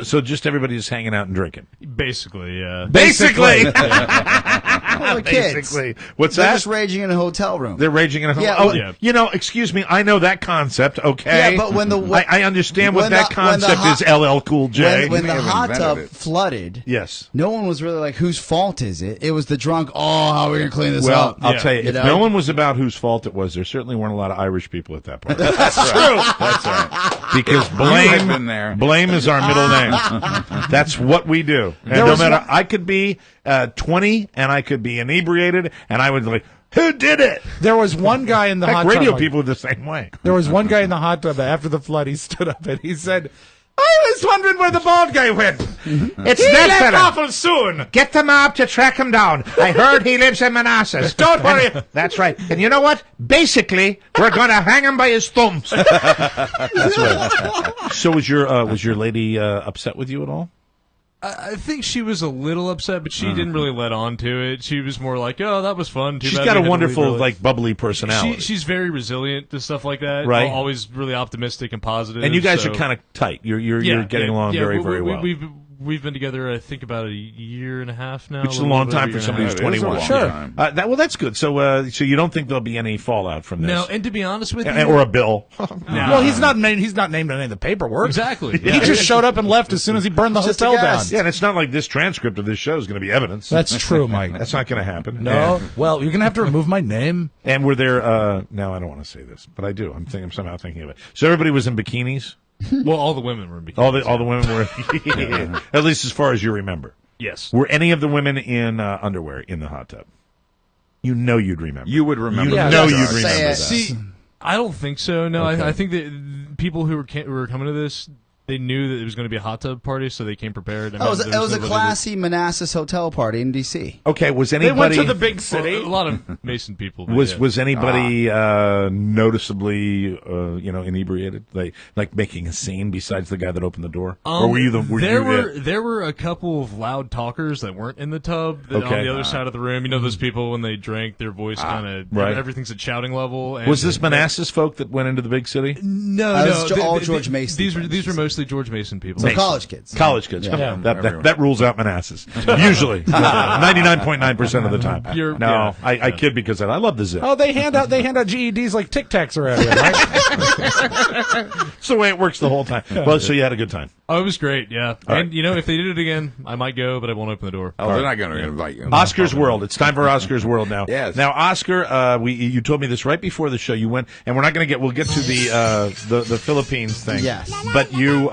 Speaker 3: So just everybody just hanging out and drinking.
Speaker 13: Basically, yeah.
Speaker 3: Basically.
Speaker 5: Well, the kids.
Speaker 3: Basically. What's
Speaker 5: They're
Speaker 3: that?
Speaker 5: just raging in a hotel room.
Speaker 3: They're raging in a
Speaker 5: Yeah,
Speaker 3: oh,
Speaker 5: well-
Speaker 3: excuse me. I know that concept. Okay.
Speaker 5: Yeah, but when the
Speaker 3: I understand what
Speaker 5: when
Speaker 3: that
Speaker 5: the- when the
Speaker 3: concept
Speaker 5: hot-
Speaker 3: is. LL Cool J.
Speaker 5: When the
Speaker 1: may have
Speaker 5: hot tub
Speaker 1: invented it.
Speaker 5: flooded,
Speaker 3: Yes.
Speaker 5: no one was really like, whose fault is it? It was the drunk, how are we going to clean this
Speaker 3: Well,
Speaker 5: up?
Speaker 3: I'll tell you, if
Speaker 5: know?
Speaker 3: no one was about whose fault it was, there certainly weren't a lot of Irish people at that point.
Speaker 1: That's true. That's right.
Speaker 3: Because
Speaker 1: You had been
Speaker 3: blame,
Speaker 1: there.
Speaker 3: blame is our middle name. That's what we do. And
Speaker 2: There
Speaker 3: no
Speaker 2: was
Speaker 3: matter,
Speaker 2: one-
Speaker 3: I could be 20 and I could be inebriated and I would like, who did it?
Speaker 2: There was one guy in the
Speaker 3: Heck,
Speaker 2: hot
Speaker 3: radio
Speaker 2: tub.
Speaker 3: people are the same way.
Speaker 2: There was one guy in the hot tub after the flood. He stood up and he said, "I was wondering where the bald guy went.
Speaker 4: It's
Speaker 2: He
Speaker 4: that
Speaker 2: left
Speaker 4: fella.
Speaker 2: awful soon."
Speaker 4: Get the mob to track him down. I heard he lives in Manassas.
Speaker 2: Don't worry.
Speaker 4: That's right. And you know what? Basically, we're going to hang him by his thumbs.
Speaker 3: That's right. So was your lady upset with you at all?
Speaker 13: I think she was a little upset, but she didn't really let on to it. She was more like, "Oh, that was fun." Too
Speaker 3: She's
Speaker 13: bad
Speaker 3: got
Speaker 13: we
Speaker 3: a
Speaker 13: had to
Speaker 3: wonderful,
Speaker 13: leave early."
Speaker 3: like, bubbly personality.
Speaker 13: She's very resilient to stuff like that.
Speaker 3: Right.
Speaker 13: Always really optimistic and positive.
Speaker 3: And you guys
Speaker 13: so-
Speaker 3: are kind of tight. You're getting along very, very well.
Speaker 13: We've been together, I think, about a year and a half now.
Speaker 3: Which is a
Speaker 13: little
Speaker 3: long
Speaker 13: bit over
Speaker 3: time
Speaker 13: a
Speaker 3: for
Speaker 13: year
Speaker 3: somebody
Speaker 13: and
Speaker 3: who's
Speaker 13: a half.
Speaker 1: It is a
Speaker 3: 21.
Speaker 1: long
Speaker 2: Sure.
Speaker 1: time.
Speaker 3: Well, that's good. So you don't think there'll be any fallout from this?
Speaker 13: No, and to be honest with you,
Speaker 3: Or a bill?
Speaker 2: Well, he's not named. He's not named on any of the paperwork.
Speaker 13: exactly.
Speaker 2: He just showed up and left as soon as he burned the
Speaker 5: Just a
Speaker 2: hotel down.
Speaker 5: guest.
Speaker 3: Yeah, and it's not like this transcript of this show is going to be evidence.
Speaker 2: That's true, Mike.
Speaker 3: That's not going to happen.
Speaker 2: No. Well, you're gonna have to remove my name.
Speaker 3: And were there? No, I don't want to say this, but I do. I'm somehow thinking of it. So everybody was in bikinis.
Speaker 13: Well, all the women were in bikinis.
Speaker 3: All the women were, at least as far as you remember.
Speaker 13: Yes.
Speaker 3: Were any of the women in underwear in the hot tub? You know you'd remember.
Speaker 1: You would remember.
Speaker 3: You
Speaker 2: Yeah,
Speaker 3: know
Speaker 2: that's
Speaker 3: you'd
Speaker 2: right.
Speaker 3: remember that.
Speaker 13: See, I don't think so. No,
Speaker 3: Okay.
Speaker 13: I think that people who were coming to this, they knew that it was going to be a hot tub party, so they came prepared. I mean,
Speaker 5: It was
Speaker 13: there
Speaker 5: a
Speaker 13: nobody
Speaker 5: classy Manassas hotel party in D.C.
Speaker 3: Okay, was
Speaker 2: They
Speaker 3: anybody?
Speaker 2: went to the big
Speaker 13: that-
Speaker 2: city.
Speaker 13: Well, a lot of Mason people. but
Speaker 3: Was
Speaker 13: yeah.
Speaker 3: was anybody noticeably inebriated, like making a scene besides the guy that opened the door, or were you the?
Speaker 13: There were a couple of loud talkers that weren't in the tub that
Speaker 3: Okay.
Speaker 13: on the other side of the room. You know those people when they drank, their voice kind of
Speaker 3: right.
Speaker 13: everything's at shouting level. And
Speaker 3: Was this Manassas folk that went into the big city?
Speaker 13: No,
Speaker 5: This
Speaker 13: no,
Speaker 5: is all George Mason
Speaker 13: These were
Speaker 5: friends.
Speaker 13: mostly George Mason people.
Speaker 5: So college kids.
Speaker 3: College kids.
Speaker 5: Yeah.
Speaker 3: That rules out Manassas. Usually, 99.9% of the time. I kid because I love the zip.
Speaker 2: Oh, they hand out GEDs like Tic Tacs around here, right?
Speaker 3: It's the way it works the whole time. Well, so you had a good time.
Speaker 13: Oh, it was great, yeah.
Speaker 3: All
Speaker 13: And if they did it again, I might go, but I won't open the door.
Speaker 1: Oh, they're not going to invite you.
Speaker 3: Oscar's World. It's time for Oscar's World now.
Speaker 1: Yes.
Speaker 3: Now, Oscar, you told me this right before the show. You went, and we're not going to we'll get to the Philippines thing.
Speaker 5: Yes.
Speaker 3: But you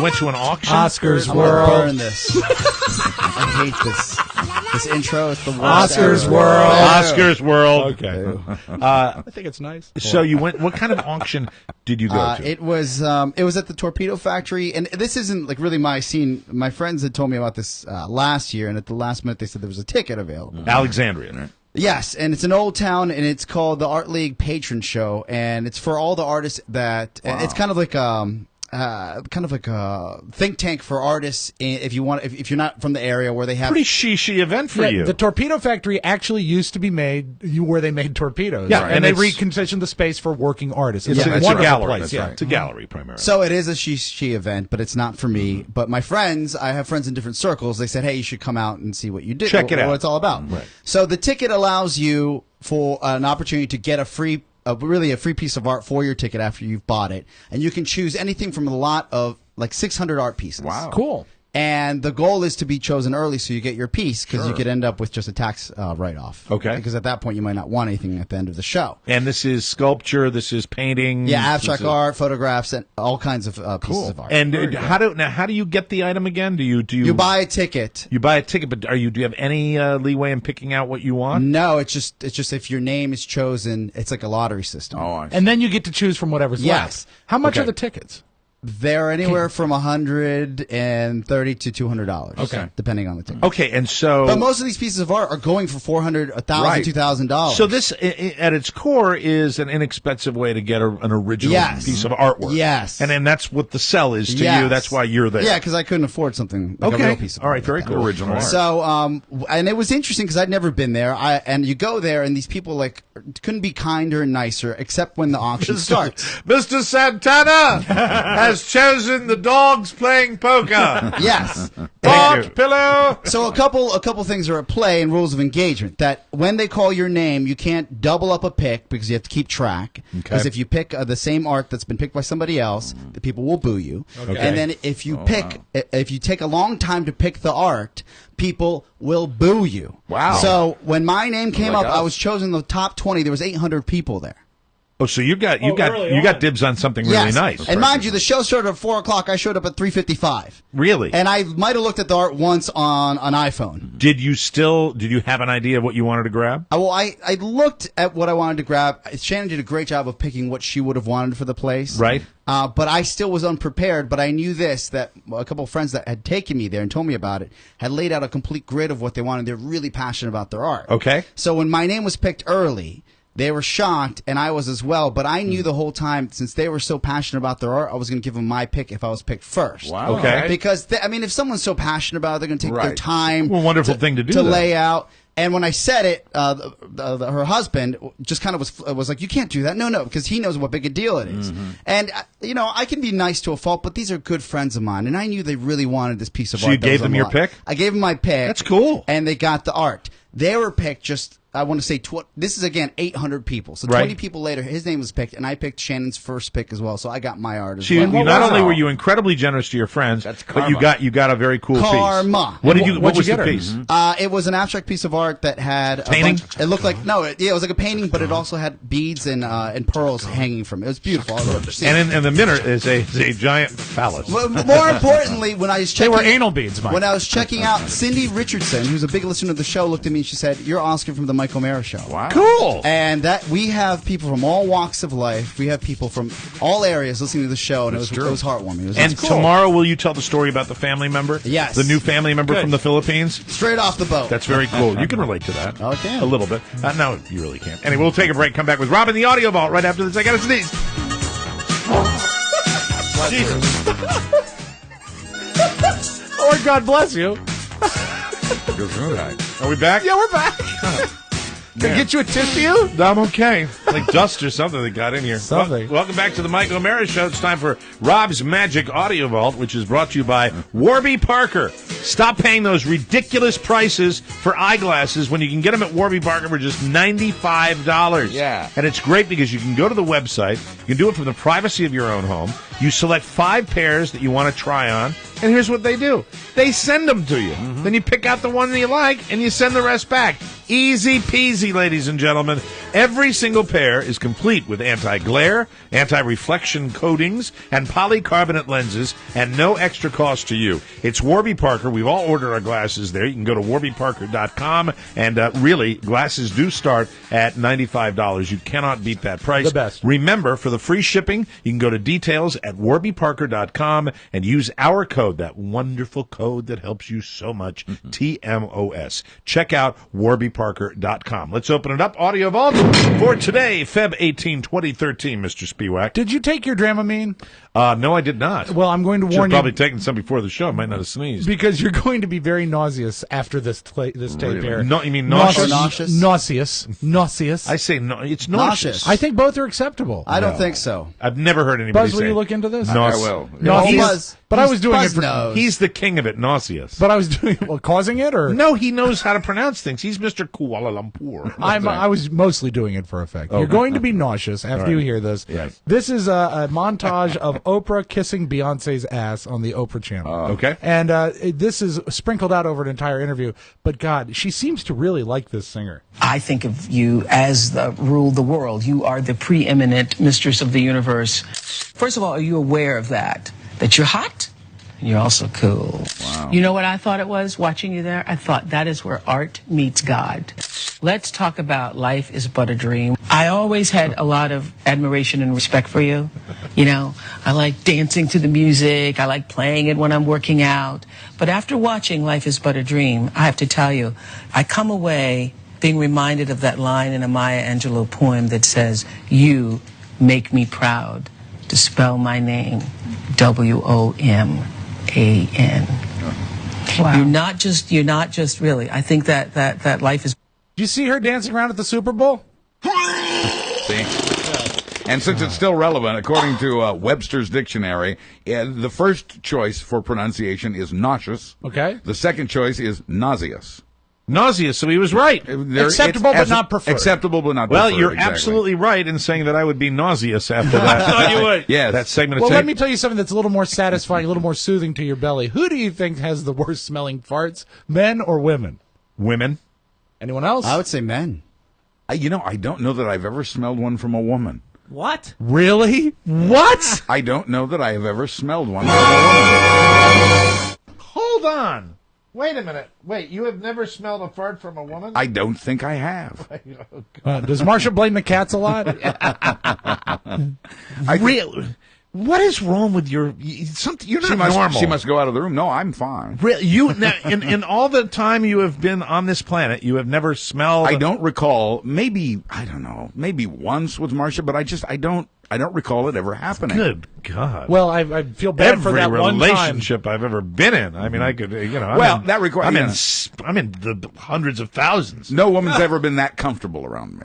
Speaker 3: went to an auction.
Speaker 2: Oscar's
Speaker 5: I'm gonna
Speaker 2: World.
Speaker 5: burn this. I hate this intro. It's the worst.
Speaker 2: Oscar's
Speaker 5: ever.
Speaker 2: World.
Speaker 3: Oscar's World.
Speaker 2: Okay. I think it's nice.
Speaker 3: So you went. What kind of auction did you go to?
Speaker 5: It was at the Torpedo Factory, and this isn't like really my scene. My friends had told me about this last year, and at the last minute they said there was a ticket available.
Speaker 3: Alexandria, right?
Speaker 5: Yes, and it's an old town, and it's called the Art League Patron Show, and it's for all the artists that. And it's kind of like a think tank for artists. If you're not from the area where they have
Speaker 3: Pretty she event for you.
Speaker 2: The Torpedo Factory actually used to be where they made torpedoes.
Speaker 3: Yeah,
Speaker 2: and
Speaker 3: and
Speaker 2: they
Speaker 3: it's-
Speaker 2: reconditioned the space for working artists.
Speaker 3: It's,
Speaker 2: It's
Speaker 3: a,
Speaker 2: a
Speaker 3: it's a
Speaker 2: wonderful
Speaker 3: gallery.
Speaker 2: place.
Speaker 3: Yeah,
Speaker 2: Yeah.
Speaker 3: it's a gallery primarily.
Speaker 5: So it is a she event, but it's not for me. But my friends, I have friends in different circles. They said, "Hey, you should come out and see what you did.
Speaker 3: Check it out.
Speaker 5: What it's all about."
Speaker 3: Right.
Speaker 5: So the ticket allows you for an opportunity to get a free piece of art for your ticket after you've bought it, and you can choose anything from a lot of like 600 art pieces.
Speaker 1: Wow.
Speaker 2: Cool.
Speaker 5: And the goal is to be chosen early so you get your piece, because you could end up with just a tax write-off.
Speaker 3: Okay.
Speaker 5: Because at that point you might not want anything at the end of the show.
Speaker 3: And this is sculpture, this is painting.
Speaker 5: Yeah, abstract art, photographs, and all kinds of pieces of art.
Speaker 3: And how do you get the item again? Do you
Speaker 5: buy a ticket?
Speaker 3: You buy a ticket, but do you have any leeway in picking out what you want?
Speaker 5: No, it's just if your name is chosen, it's like a lottery system.
Speaker 2: And then you get to choose from whatever's left. How much are the tickets?
Speaker 5: They're anywhere from $130 to $200.
Speaker 3: Okay.
Speaker 5: Depending on the ticket.
Speaker 3: Okay, and so...
Speaker 5: But most of these pieces of art are going for $400, $1,000, $2,000.
Speaker 3: So this, at its core, is an inexpensive way to get an original piece of artwork.
Speaker 5: Yes.
Speaker 3: And that's what the sell is to you. That's why you're there.
Speaker 5: Yeah, because I couldn't afford something like a real piece of art.
Speaker 3: All right, very cool.
Speaker 1: Original art.
Speaker 5: So, and it was interesting because I'd never been there. And you go there, and these people couldn't be kinder and nicer, except when the auction starts.
Speaker 3: Mr. Santana has chosen the dogs playing poker.
Speaker 5: Yes.
Speaker 3: Dog pillow.
Speaker 5: So a couple things are at play in rules of engagement. That when they call your name, you can't double up a pick because you have to keep track. Because if you pick the same art that's been picked by somebody else, the people will boo you.
Speaker 3: Okay.
Speaker 5: And then if you if you take a long time to pick the art, people will boo you.
Speaker 1: Wow.
Speaker 5: So when my name came
Speaker 1: Like
Speaker 5: up,
Speaker 1: us.
Speaker 5: I was chosen in the top 20. There was 800 people there.
Speaker 3: Oh, so you got dibs on something really
Speaker 5: Yes.
Speaker 3: nice.
Speaker 5: And mind you, the show started at 4:00. I showed up at 3:55.
Speaker 3: Really?
Speaker 5: And I might have looked at the art once on an iPhone.
Speaker 3: Did you have an idea of what you wanted to grab?
Speaker 5: Well, I looked at what I wanted to grab. Shannon did a great job of picking what she would have wanted for the place.
Speaker 3: Right.
Speaker 5: But I still was unprepared. But I knew that a couple of friends that had taken me there and told me about it had laid out a complete grid of what they wanted. They're really passionate about their art.
Speaker 3: Okay.
Speaker 5: So when my name was picked early, they were shocked, and I was as well. But I knew the whole time, since they were so passionate about their art, I was going to give them my pick if I was picked first.
Speaker 1: Wow.
Speaker 3: Okay.
Speaker 5: Because, if someone's so passionate about it, they're going to take their time.
Speaker 3: Well, wonderful thing to do.
Speaker 5: To lay out. And when I said it, her husband just kind of was like, "You can't do that." No, because he knows what big a deal it is. And I can be nice to a fault, but these are good friends of mine, and I knew they really wanted this piece of art.
Speaker 3: So you gave them your pick?
Speaker 5: I gave them my pick.
Speaker 3: That's cool.
Speaker 5: And they got the art. They were picked just, I want to say, this is again 800 people. So 20 people later, his name was picked, and I picked Shannon's first pick as well. So I got my art as well.
Speaker 3: Not only were you incredibly generous to your friends, but you got a very cool piece.
Speaker 5: Karma.
Speaker 3: What was the piece?
Speaker 5: It was an abstract piece of art that had
Speaker 3: painting.
Speaker 5: It looked like it was like a painting, but it also had beads and pearls hanging from it. It was beautiful.
Speaker 3: And in the middle is a giant phallus.
Speaker 5: Well, more importantly, when I was checking,
Speaker 2: they were anal beads, Mike.
Speaker 5: When I was checking out, Cindy Richardson, who's a big listener of the show, looked at me and she said, "You're Oscar from the Mike O'Mara Show."
Speaker 1: Wow.
Speaker 3: Cool.
Speaker 5: And that we have people from all walks of life. We have people from all areas listening to the show, and it was heartwarming. It was
Speaker 3: cool. Tomorrow, will you tell the story about the family member?
Speaker 5: Yes.
Speaker 3: The new family member from the Philippines?
Speaker 5: Straight off the boat.
Speaker 3: That's very cool. You can relate to that.
Speaker 5: I can.
Speaker 3: A little bit. No, you really can't. Anyway, we'll take a break. Come back with Rob in the Audio Vault right after this. I got to sneeze. Jesus.
Speaker 2: Or God bless you.
Speaker 3: Are we back?
Speaker 2: Yeah, we're back. Can I get you a tissue?
Speaker 3: I'm okay. Like dust or something that got in here.
Speaker 2: Something.
Speaker 3: Welcome back to the Mike O'Mara Show. It's time for Rob's Magic Audio Vault, which is brought to you by Warby Parker. Stop paying those ridiculous prices for eyeglasses when you can get them at Warby Parker for just $95.
Speaker 1: Yeah.
Speaker 3: And it's great because you can go to the website. You can do it from the privacy of your own home. You select 5 pairs that you want to try on. And here's what they do. They send them to you. Then you pick out the one that you like, and you send the rest back. Easy peasy, ladies and gentlemen. Every single pair is complete with anti-glare, anti-reflection coatings, and polycarbonate lenses, and no extra cost to you. It's Warby Parker. We've all ordered our glasses there. You can go to warbyparker.com, and really, glasses do start at $95. You cannot beat that price.
Speaker 2: The best.
Speaker 3: Remember, for the free shipping, you can go to details at warbyparker.com and use our code, that wonderful code that helps you so much, TMOS. Check out warbyparker.com. Let's open it up. Audio Vault for today, Feb 18, 2013, Mr. Spiewak.
Speaker 2: Did you take your Dramamine?
Speaker 3: No, I did not.
Speaker 2: Well, I'm going to warn you.
Speaker 3: Probably taken some before the show. I might not have sneezed.
Speaker 2: Because you're going to be very nauseous after this tape here.
Speaker 3: No, you mean nauseous?
Speaker 2: Nauseous.
Speaker 3: I say no. It's nauseous.
Speaker 2: I think both are acceptable.
Speaker 5: I don't think so.
Speaker 3: I've never heard anybody
Speaker 2: Buzz,
Speaker 3: say
Speaker 2: will you look into this?
Speaker 1: I will.
Speaker 2: Nauseous. But I was doing it for...
Speaker 3: He's the king of it, nauseous.
Speaker 2: But I was doing it, causing it, or...
Speaker 3: No, he knows how to pronounce things. He's Mr. Kuala Lumpur.
Speaker 2: I was mostly doing it for effect. You're going to be nauseous after you hear this.
Speaker 3: Yes.
Speaker 2: This is a montage of Oprah kissing Beyonce's ass on the Oprah channel.
Speaker 3: Okay.
Speaker 2: And this is sprinkled out over an entire interview. But God, she seems to really like this singer.
Speaker 14: I think of you as the rule the world. You are the preeminent mistress of the universe. First of all, are you aware of that? That you're hot? You're also cool.
Speaker 1: Wow.
Speaker 14: You know what I thought it was watching you there? I thought that is where art meets God. Let's talk about life is but a dream. I always had a lot of admiration and respect for you. You know, I like dancing to the music. I like playing it when I'm working out. But after watching Life is But a Dream, I have to tell you, I come away being reminded of that line in a Maya Angelou poem that says, "You make me proud to spell my name, WOMAN." Wow. You're not just really. I think that life is.
Speaker 2: Do you see her dancing around at the Super Bowl?
Speaker 1: See? And since it's still relevant, according to Webster's Dictionary, the first choice for pronunciation is nauseous.
Speaker 2: Okay.
Speaker 1: The second choice is nauseous.
Speaker 3: Nauseous, so he was right.
Speaker 2: Acceptable but not preferred.
Speaker 1: Acceptable but not
Speaker 3: Well,
Speaker 1: preferred.
Speaker 3: you're
Speaker 1: exactly.
Speaker 3: absolutely right in saying that I would be nauseous after that.
Speaker 2: I thought you would.
Speaker 1: Yes.
Speaker 3: That segment of
Speaker 2: Well,
Speaker 3: tape.
Speaker 2: let me tell you something that's a little more satisfying, a little more soothing to your belly. Who do you think has the worst smelling farts, men or women?
Speaker 3: Women.
Speaker 2: Anyone else?
Speaker 5: I would say men.
Speaker 1: I don't know that I've ever smelled one from a woman.
Speaker 12: What?
Speaker 2: Really? What?
Speaker 1: I don't know that I have ever smelled one from a woman.
Speaker 3: Hold on. Wait a minute. Wait, you have never smelled a fart from a woman?
Speaker 1: I don't think I have.
Speaker 2: Does Marsha blame the cats a lot?
Speaker 3: Really? What is wrong with your? You're not normal.
Speaker 1: She must go out of the room. No, I'm fine.
Speaker 3: Really, in all the time you have been on this planet, you have never smelled.
Speaker 1: I don't recall. Maybe I don't know. Maybe once with Marsha, but I don't recall it ever happening.
Speaker 3: Good God.
Speaker 2: Well, I feel bad for that one time.
Speaker 3: Every relationship I've ever been in. I mean, I could, I'm in the hundreds of thousands.
Speaker 1: No woman's ever been that comfortable around me.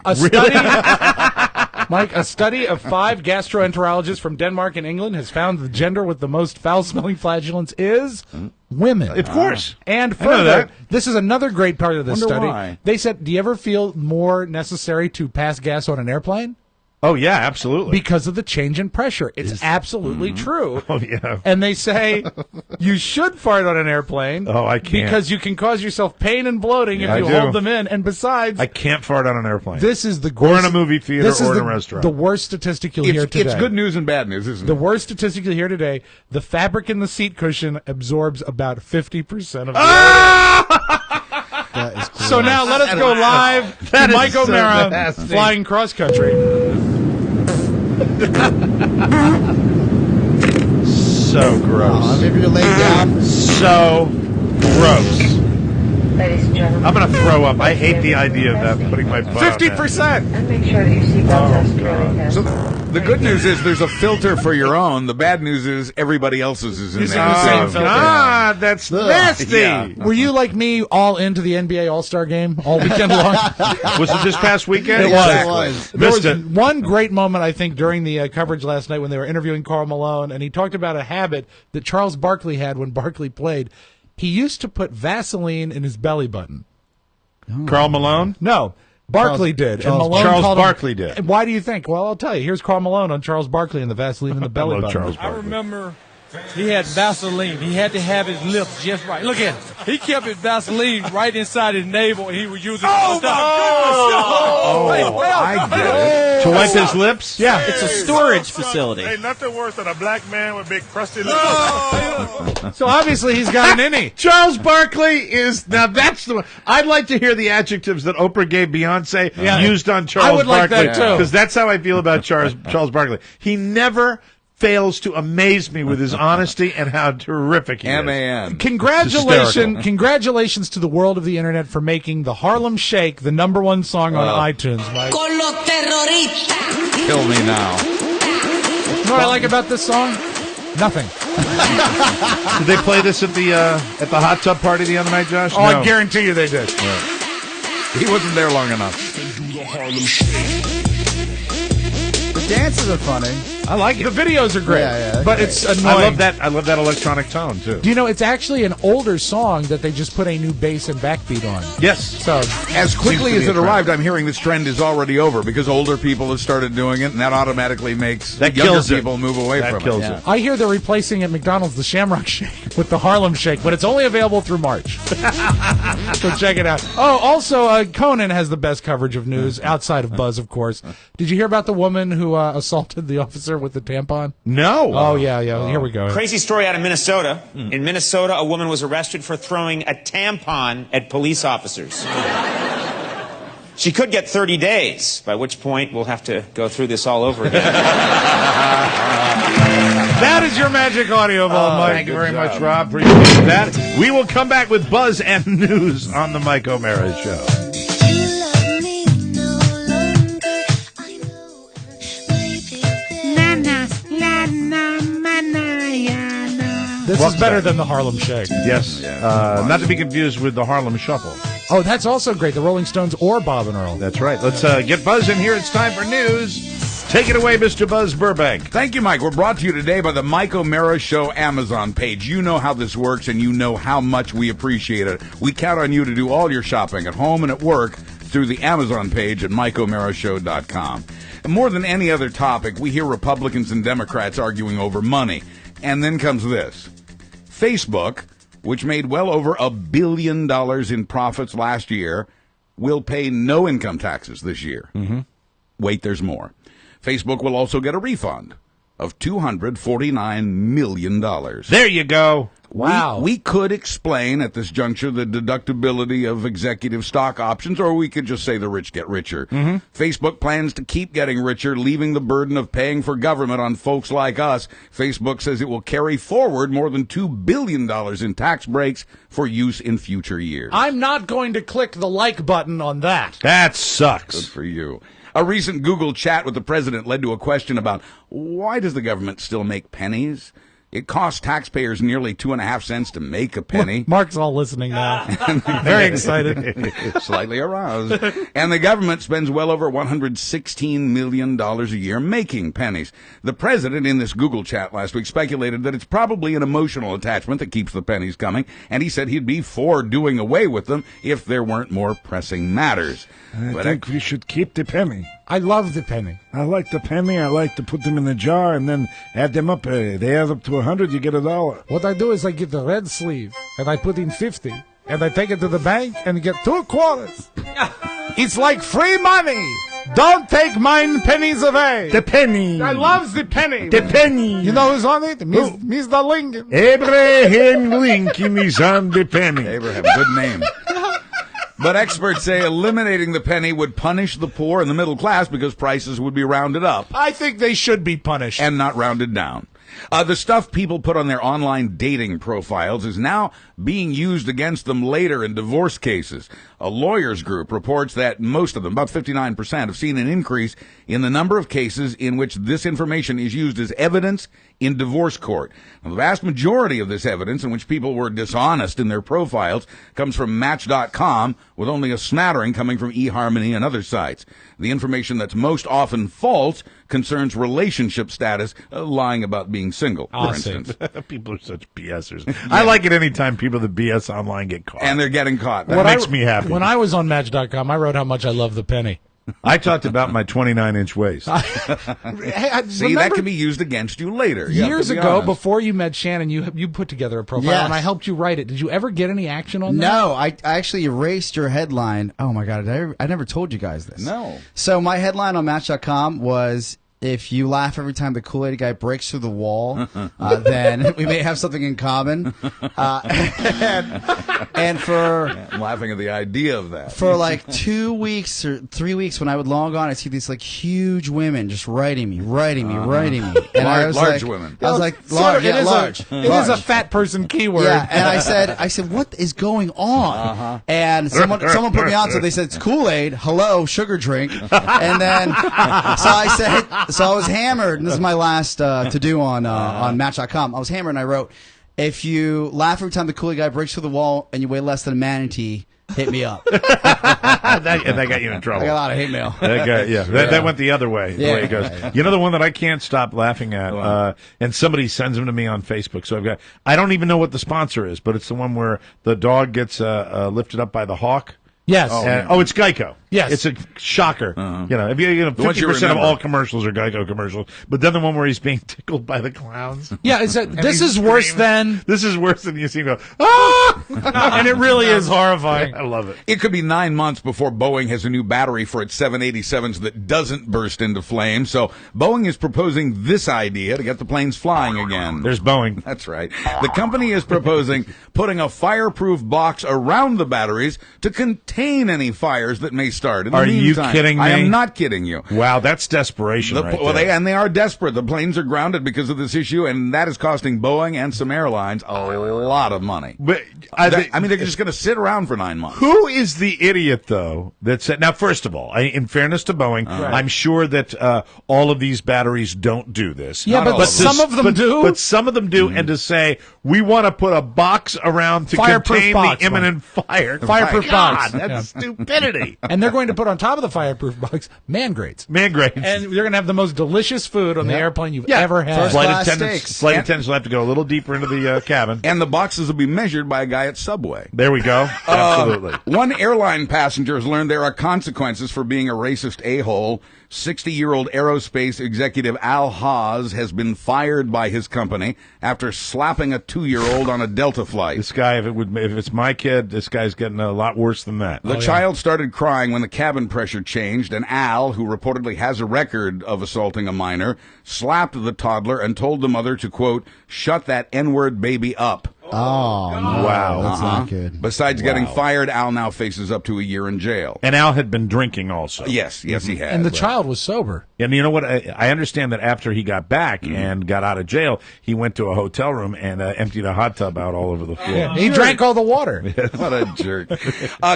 Speaker 2: Mike, a study of 5 gastroenterologists from Denmark and England has found the gender with the most foul-smelling flatulence is women.
Speaker 3: Of course.
Speaker 2: And
Speaker 3: I know
Speaker 2: further,
Speaker 3: that.
Speaker 2: this is another great part of this
Speaker 1: Wonder
Speaker 2: study.
Speaker 1: why.
Speaker 2: They said, do you ever feel more necessary to pass gas on an airplane?
Speaker 3: Oh, yeah, absolutely.
Speaker 2: Because of the change in pressure. It's absolutely true.
Speaker 3: Oh, yeah.
Speaker 2: And they say you should fart on an airplane.
Speaker 3: Oh, I can't.
Speaker 2: Because you can cause yourself pain and bloating if you hold them in. And besides,
Speaker 3: I can't fart on an airplane.
Speaker 2: this is the
Speaker 3: Or in a movie theater or in a restaurant.
Speaker 2: The worst statistic you'll hear today.
Speaker 1: It's good news and bad news, isn't it?
Speaker 2: The worst statistic you'll hear today, the fabric in the seat cushion absorbs about 50% of the
Speaker 5: That is gross.
Speaker 2: So now let us go live to Mike O'Mara flying cross country.
Speaker 3: So gross.
Speaker 5: Maybe to lay down.
Speaker 3: So gross.
Speaker 11: Ladies and gentlemen.
Speaker 3: I'm going to throw up. I hate the idea of that, putting my butt on that.
Speaker 2: 50%.
Speaker 11: And make sure that your seatbelt is really good.
Speaker 1: So the good news is there's a filter for your own. The bad news is everybody else's is in
Speaker 2: Using
Speaker 1: there.
Speaker 2: the same
Speaker 1: too.
Speaker 2: filter.
Speaker 3: God, that's nasty.
Speaker 1: Yeah.
Speaker 2: Were you like me all into the NBA All-Star game all weekend long?
Speaker 3: Was it this past weekend?
Speaker 2: It was. There
Speaker 3: Missed
Speaker 2: was
Speaker 3: it.
Speaker 2: one great moment, I think, during the coverage last night when they were interviewing Karl Malone, and he talked about a habit that Charles Barkley had when Barkley played. He used to put Vaseline in his belly button.
Speaker 3: Karl Malone?
Speaker 2: No, Barkley did.
Speaker 3: Charles
Speaker 2: and Malone called him-
Speaker 3: Barkley did.
Speaker 2: Why do you think? Well, I'll tell you. Here's Karl Malone on Charles Barkley and the Vaseline in the belly
Speaker 3: love
Speaker 2: button.
Speaker 3: Charles
Speaker 15: I remember he had Vaseline. He had to have his lips just right. Look at him. He kept his Vaseline right inside his navel, and he was using it.
Speaker 1: I get it.
Speaker 3: To wipe his lips?
Speaker 2: Yeah.
Speaker 12: It's a storage facility.
Speaker 15: Ain't nothing worse than a black man with big crusty lips.
Speaker 2: So obviously he's got an innie.
Speaker 3: Charles Barkley is now. That's the one. I'd like to hear the adjectives that Oprah gave Beyonce used on Charles
Speaker 2: I would like
Speaker 3: Barkley,
Speaker 2: that, too.
Speaker 3: because that's how I feel about Charles Barkley. He never fails to amaze me with his honesty and how terrific he is.
Speaker 1: M-A-N.
Speaker 2: Congratulations to the world of the internet for making the Harlem Shake the #1 song on iTunes, Mike.
Speaker 8: Con los terroristas.
Speaker 1: Kill me now.
Speaker 2: You know what I like about this song? Nothing.
Speaker 3: Did they play this at the hot tub party the other night, Josh?
Speaker 2: Oh,
Speaker 3: No.
Speaker 2: I guarantee you they did.
Speaker 1: He wasn't there long enough.
Speaker 5: dances are funny.
Speaker 3: I like it.
Speaker 2: The videos are great,
Speaker 5: Yeah,
Speaker 2: but
Speaker 5: great.
Speaker 2: it's annoying.
Speaker 3: I love that electronic tone too.
Speaker 2: Do you know it's actually an older song that they just put a new bass and backbeat on?
Speaker 3: Yes.
Speaker 2: So
Speaker 1: As quickly
Speaker 3: Seems
Speaker 1: as
Speaker 3: to
Speaker 1: it
Speaker 3: be a trend.
Speaker 1: arrived, I'm hearing this trend is already over because older people have started doing it, and that automatically makes
Speaker 3: That
Speaker 1: younger
Speaker 3: kills it.
Speaker 1: people move away
Speaker 3: That
Speaker 1: from
Speaker 3: kills
Speaker 1: it.
Speaker 3: it.
Speaker 2: I hear they're replacing at McDonald's the Shamrock Shake with the Harlem Shake, but it's only available through March. So check it out. Oh, also, Conan has the best coverage of news outside of Buzz, of course. Did you hear about the woman who assaulted the officer with the tampon?
Speaker 3: No.
Speaker 2: Oh, yeah. Here we go.
Speaker 16: Crazy story out of Minnesota. In Minnesota, a woman was arrested for throwing a tampon at police officers. She could get 30 days, by which point we'll have to go through this all over again.
Speaker 2: That is your magic audio ball, Mike.
Speaker 3: Thank you very much, Rob. Appreciate that. We will come back with Buzz and news on the Mike O'Mara Show.
Speaker 2: This is better than the Harlem Shake.
Speaker 3: Yes. Not to be confused with the Harlem Shuffle.
Speaker 2: Oh, that's also great. The Rolling Stones or Bob and Earl.
Speaker 3: That's right. Let's get Buzz in here. It's time for news. Take it away, Mr. Buzz Burbank.
Speaker 1: Thank you, Mike. We're brought to you today by the Mike O'Mara Show Amazon page. You know how this works, and you know how much we appreciate it. We count on you to do all your shopping at home and at work through the Amazon page at MikeO'MaraShow.com. And more than any other topic, we hear Republicans and Democrats arguing over money. And then comes this. Facebook, which made well over $1 billion in profits last year, will pay no income taxes this year. Mm-hmm. Wait, there's more. Facebook will also get a refund of $249 million.
Speaker 3: There you go.
Speaker 2: Wow.
Speaker 1: We could explain at this juncture the deductibility of executive stock options, or we could just say the rich get richer. Mm-hmm. Facebook plans to keep getting richer, leaving the burden of paying for government on folks like us. Facebook says it will carry forward more than $2 billion in tax breaks for use in future years.
Speaker 2: I'm not going to click the like button on that.
Speaker 3: That sucks.
Speaker 1: Good for you. A recent Google chat with the president led to a question about why does the government still make pennies? It costs taxpayers nearly 2.5 cents to make a penny.
Speaker 2: Mark's all listening now. Very excited.
Speaker 1: Slightly aroused. And the government spends well over $116 million a year making pennies. The president, in this Google chat last week, speculated that it's probably an emotional attachment that keeps the pennies coming, and he said he'd be for doing away with them if there weren't more pressing matters.
Speaker 17: I think we should keep the penny.
Speaker 2: I love the penny.
Speaker 17: I like the penny. I like to put them in the jar and then add them up. They add up to 100, you get $1.
Speaker 2: What I do is I get the red sleeve and I put in 50 and I take it to the bank and get 2 quarters. It's like free money. Don't take mine pennies away.
Speaker 17: The penny.
Speaker 2: I love the penny.
Speaker 17: The penny.
Speaker 2: You know who's on it? Mr. Lincoln.
Speaker 17: Abraham Lincoln is on the penny.
Speaker 1: Abraham, good name. But experts say eliminating the penny would punish the poor and the middle class because prices would be rounded up.
Speaker 2: I think they should be punished.
Speaker 1: And not rounded down. The stuff people put on their online dating profiles is now being used against them later in divorce cases. A lawyers group reports that most of them, about 59%, have seen an increase in the number of cases in which this information is used as evidence in divorce court. Now, the vast majority of this evidence in which people were dishonest in their profiles comes from Match.com, with only a smattering coming from eHarmony and other sites. The information that's most often false concerns relationship status, lying about being single, for instance.
Speaker 3: People are such BSers. Yeah. I like it anytime people that BS online get caught.
Speaker 1: And they're getting caught.
Speaker 3: That makes me happy.
Speaker 2: When I was on Match.com, I wrote how much I love the penny.
Speaker 3: I talked about my 29-inch waist.
Speaker 1: See, that can be used against you later.
Speaker 2: Years ago, before you met Shannon, you put together a profile,
Speaker 5: Yes.
Speaker 2: and I helped you write it. Did you ever get any action on that?
Speaker 5: No, I actually erased your headline. Oh, my God. I never told you guys this.
Speaker 1: No.
Speaker 5: So my headline on Match.com was, if you laugh every time the Kool-Aid guy breaks through the wall, then we may have something in common. And for...
Speaker 1: I'm laughing at the idea of that.
Speaker 5: For like 2 weeks or 3 weeks, when I would log on, I'd see these like huge women just writing me. And I was
Speaker 1: large
Speaker 5: like,
Speaker 1: women.
Speaker 5: I was like,
Speaker 2: Large.
Speaker 5: large.
Speaker 2: It is a fat person keyword.
Speaker 5: Yeah, and I said, what is going on? And someone put me on, so they said, it's Kool-Aid, hello, sugar drink. And then, so I was hammered, and this is my last to-do on Match.com. I was hammered, and I wrote, If you laugh every time the coolie guy breaks through the wall and you weigh less than a manatee, hit me up.
Speaker 3: that got you in trouble.
Speaker 5: I got a lot of hate mail.
Speaker 3: That went the other way. The
Speaker 5: Yeah.
Speaker 3: way it goes. You know the one that I can't stop laughing at, and somebody sends them to me on Facebook. So I don't even know what the sponsor is, but it's the one where the dog gets lifted up by the hawk.
Speaker 2: Yes.
Speaker 3: It's Geico.
Speaker 2: Yes.
Speaker 3: It's a shocker. You know, 50% of all commercials are Geico commercials. But then the one where he's being tickled by the clowns.
Speaker 2: Yeah, this is worse than...
Speaker 3: This is worse than you see him go, ah!
Speaker 2: And it really is horrifying.
Speaker 3: I love it.
Speaker 1: It could be 9 months before Boeing has a new battery for its 787s that doesn't burst into flames. So Boeing is proposing this idea to get the planes flying again.
Speaker 3: There's Boeing.
Speaker 1: That's right. The company is proposing putting a fireproof box around the batteries to contain any fires that may start. In the
Speaker 3: Are you
Speaker 1: meantime,
Speaker 3: kidding me?
Speaker 1: I am not kidding you.
Speaker 3: Wow, that's desperation right there.
Speaker 1: They are desperate. The planes are grounded because of this issue, and that is costing Boeing and some airlines a lot of money.
Speaker 3: But
Speaker 1: they're just going to sit around for 9 months.
Speaker 3: Who is the idiot, though, that said... Now, first of all, in fairness to Boeing, I'm sure that all of these batteries don't do this.
Speaker 2: Yeah, but some of them do.
Speaker 3: But some of them do, and to say, we want to put a box around to contain the imminent fire.
Speaker 2: Fireproof box.
Speaker 3: That's stupidity.
Speaker 2: And they're going to put on top of the fireproof box man grates.
Speaker 3: Man grates.
Speaker 2: And you're going to have the most delicious food on the airplane you've ever had.
Speaker 3: Flight attendants will have to go a little deeper into the cabin.
Speaker 1: And the boxes will be measured by a guy at Subway.
Speaker 3: There we go. Absolutely.
Speaker 1: One airline passenger has learned there are consequences for being a racist a-hole. 60-year-old aerospace executive Al Haas has been fired by his company after slapping a 2-year-old on a Delta flight.
Speaker 3: This guy, if it's my kid, this guy's getting a lot worse than that.
Speaker 1: The child started crying when the cabin pressure changed, and Al, who reportedly has a record of assaulting a minor, slapped the toddler and told the mother to, quote, shut that N-word baby up.
Speaker 5: Oh, no.
Speaker 3: Wow.
Speaker 5: That's not good.
Speaker 1: Besides getting fired, Al now faces up to a year in jail.
Speaker 3: And Al had been drinking also.
Speaker 1: Yes, he had.
Speaker 2: And the child was sober.
Speaker 3: And you know what? I understand that after he got back and got out of jail, he went to a hotel room and emptied a hot tub out all over the floor.
Speaker 2: Yeah, he drank all the water.
Speaker 1: What a jerk.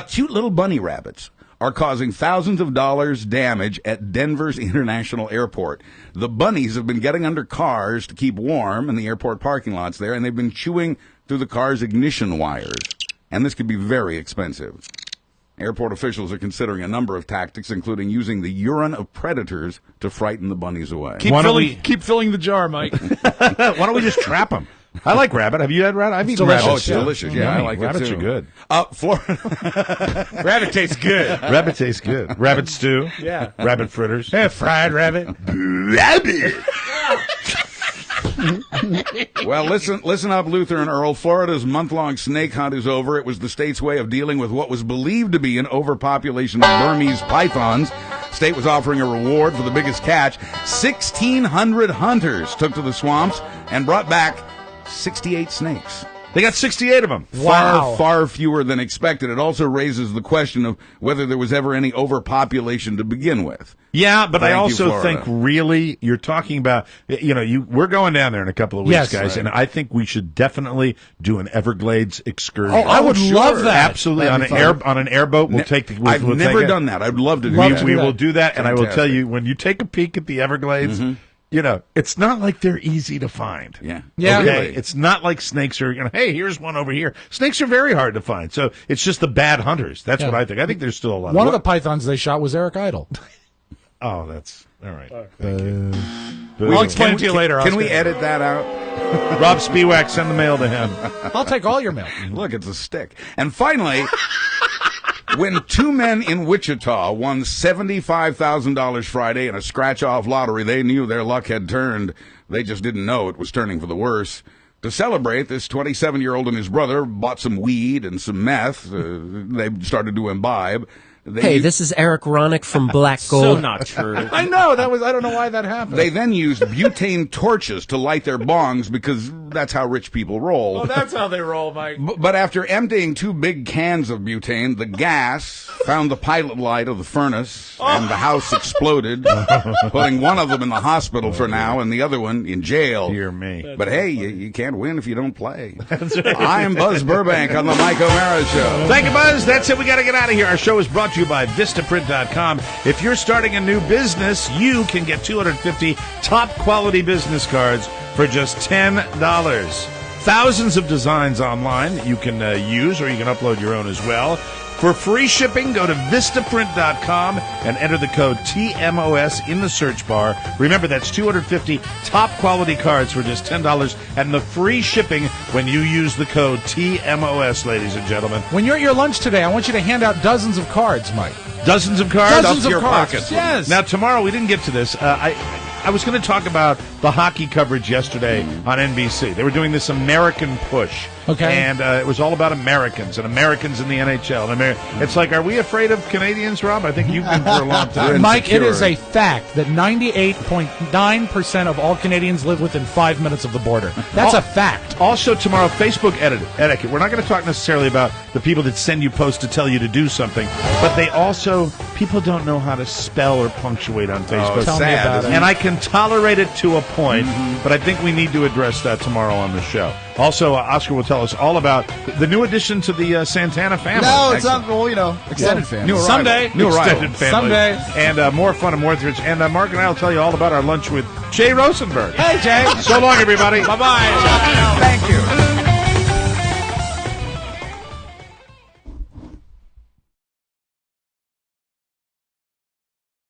Speaker 1: Cute little bunny rabbits are causing thousands of dollars damage at Denver's International Airport. The bunnies have been getting under cars to keep warm in the airport parking lots there, and they've been chewing through the car's ignition wires. And this could be very expensive. Airport officials are considering a number of tactics, including using the urine of predators to frighten the bunnies away.
Speaker 2: Keep filling the jar, Mike.
Speaker 3: Why don't we just trap them? I like rabbit. Have you had rabbit? I've eaten rabbit.
Speaker 1: Oh, it's delicious. Yeah, I like
Speaker 3: rabbits
Speaker 1: it too.
Speaker 3: Rabbits are good.
Speaker 1: Florida.
Speaker 2: Rabbit tastes good.
Speaker 3: Rabbit tastes good. Rabbit stew.
Speaker 2: Yeah.
Speaker 3: Rabbit fritters.
Speaker 2: Yeah, fried rabbit.
Speaker 3: Rabbit.
Speaker 1: Well, listen up, Luther and Earl. Florida's month-long snake hunt is over. It was the state's way of dealing with what was believed to be an overpopulation of Burmese pythons. State was offering a reward for the biggest catch. 1,600 hunters took to the swamps and brought back 68 snakes.
Speaker 3: They got 68 of them.
Speaker 1: Wow. Far fewer than expected. It also raises the question of whether there was ever any overpopulation to begin with.
Speaker 3: Yeah, but I also
Speaker 1: Florida.
Speaker 3: think really you're talking about, we're going down there in a couple of weeks,
Speaker 2: Yes,
Speaker 3: guys,
Speaker 1: right.
Speaker 3: and I think we should definitely do an Everglades excursion.
Speaker 2: Oh, I would love that.
Speaker 3: Absolutely. On an airboat, we'll take the...
Speaker 1: I've never done that. I'd love to do that.
Speaker 3: We will do that, and I will
Speaker 1: Fantastic.
Speaker 3: tell you, when you take a peek at the Everglades... it's not like they're easy to find.
Speaker 1: Yeah.
Speaker 2: Yeah.
Speaker 3: Okay?
Speaker 1: Really?
Speaker 3: It's not like snakes are, hey, here's one over here. Snakes are very hard to find. So it's just the bad hunters. That's what I think. I think there's still a lot
Speaker 2: One of the pythons they shot was Eric Idle.
Speaker 3: Oh, that's all right.
Speaker 2: I'll explain to you later.
Speaker 1: Can we edit that out?
Speaker 3: Rob Spiewak, send the mail to him.
Speaker 2: I'll take all your mail.
Speaker 1: Look, it's a stick. And finally, when two men in Wichita won $75,000 Friday in a scratch-off lottery, they knew their luck had turned. They just didn't know it was turning for the worse. To celebrate, this 27-year-old and his brother bought some weed and some meth. They started to imbibe.
Speaker 18: Hey, this is Eric Ronick from Black Gold.
Speaker 12: So not true.
Speaker 2: I know. I don't know why that happened.
Speaker 1: They then used butane torches to light their bongs because that's how rich people roll.
Speaker 2: Oh, that's how they roll, Mike.
Speaker 1: But after emptying 2 big cans of butane, the gas found the pilot light of the furnace, and the house exploded, putting one of them in the hospital for now and the other one in jail.
Speaker 3: Dear me.
Speaker 1: But hey, you can't win if you don't play. I'm Buzz Burbank on the Mike O'Mara Show.
Speaker 3: Thank you, Buzz. That's it. We got to get out of here. Our show is brought to you by Vistaprint.com. If you're starting a new business, you can get 250 top quality business cards for just $10. Thousands of designs online you can use, or you can upload your own as well. For free shipping, go to Vistaprint.com and enter the code TMOS in the search bar. Remember, that's 250 top-quality cards for just $10, and the free shipping when you use the code TMOS, ladies and gentlemen.
Speaker 2: When you're at your lunch today, I want you to hand out dozens of cards, Mike.
Speaker 3: Dozens of cards?
Speaker 2: Dozens of
Speaker 3: your
Speaker 2: cards.
Speaker 3: Pocket.
Speaker 2: Yes.
Speaker 3: Now, tomorrow, we didn't get to this. I was going to talk about the hockey coverage yesterday on NBC. They were doing this American push.
Speaker 2: Okay.
Speaker 3: And it was all about Americans and Americans in the NHL. It's like, are we afraid of Canadians, Rob? I think you've been for a long time.
Speaker 2: Mike, it is a fact that 98.9% of all Canadians live within 5 minutes of the border. That's a fact.
Speaker 3: Also, tomorrow, Facebook etiquette. We're not going to talk necessarily about the people that send you posts to tell you to do something, but people don't know how to spell or punctuate on Facebook.
Speaker 2: Tell me about it.
Speaker 3: And I can tolerate it to a point, but I think we need to address that tomorrow on the show. Also, Oscar will tell us all about the new addition to the Santana family.
Speaker 5: No, it's not, extended family.
Speaker 3: New arrival.
Speaker 2: Someday.
Speaker 3: New extended family.
Speaker 2: Someday.
Speaker 3: And more fun and more thrills. And Mark and I will tell you all about our lunch with Jay Rosenberg.
Speaker 2: Hey, Jay.
Speaker 3: So long, everybody.
Speaker 2: Bye-bye.
Speaker 1: Thank you.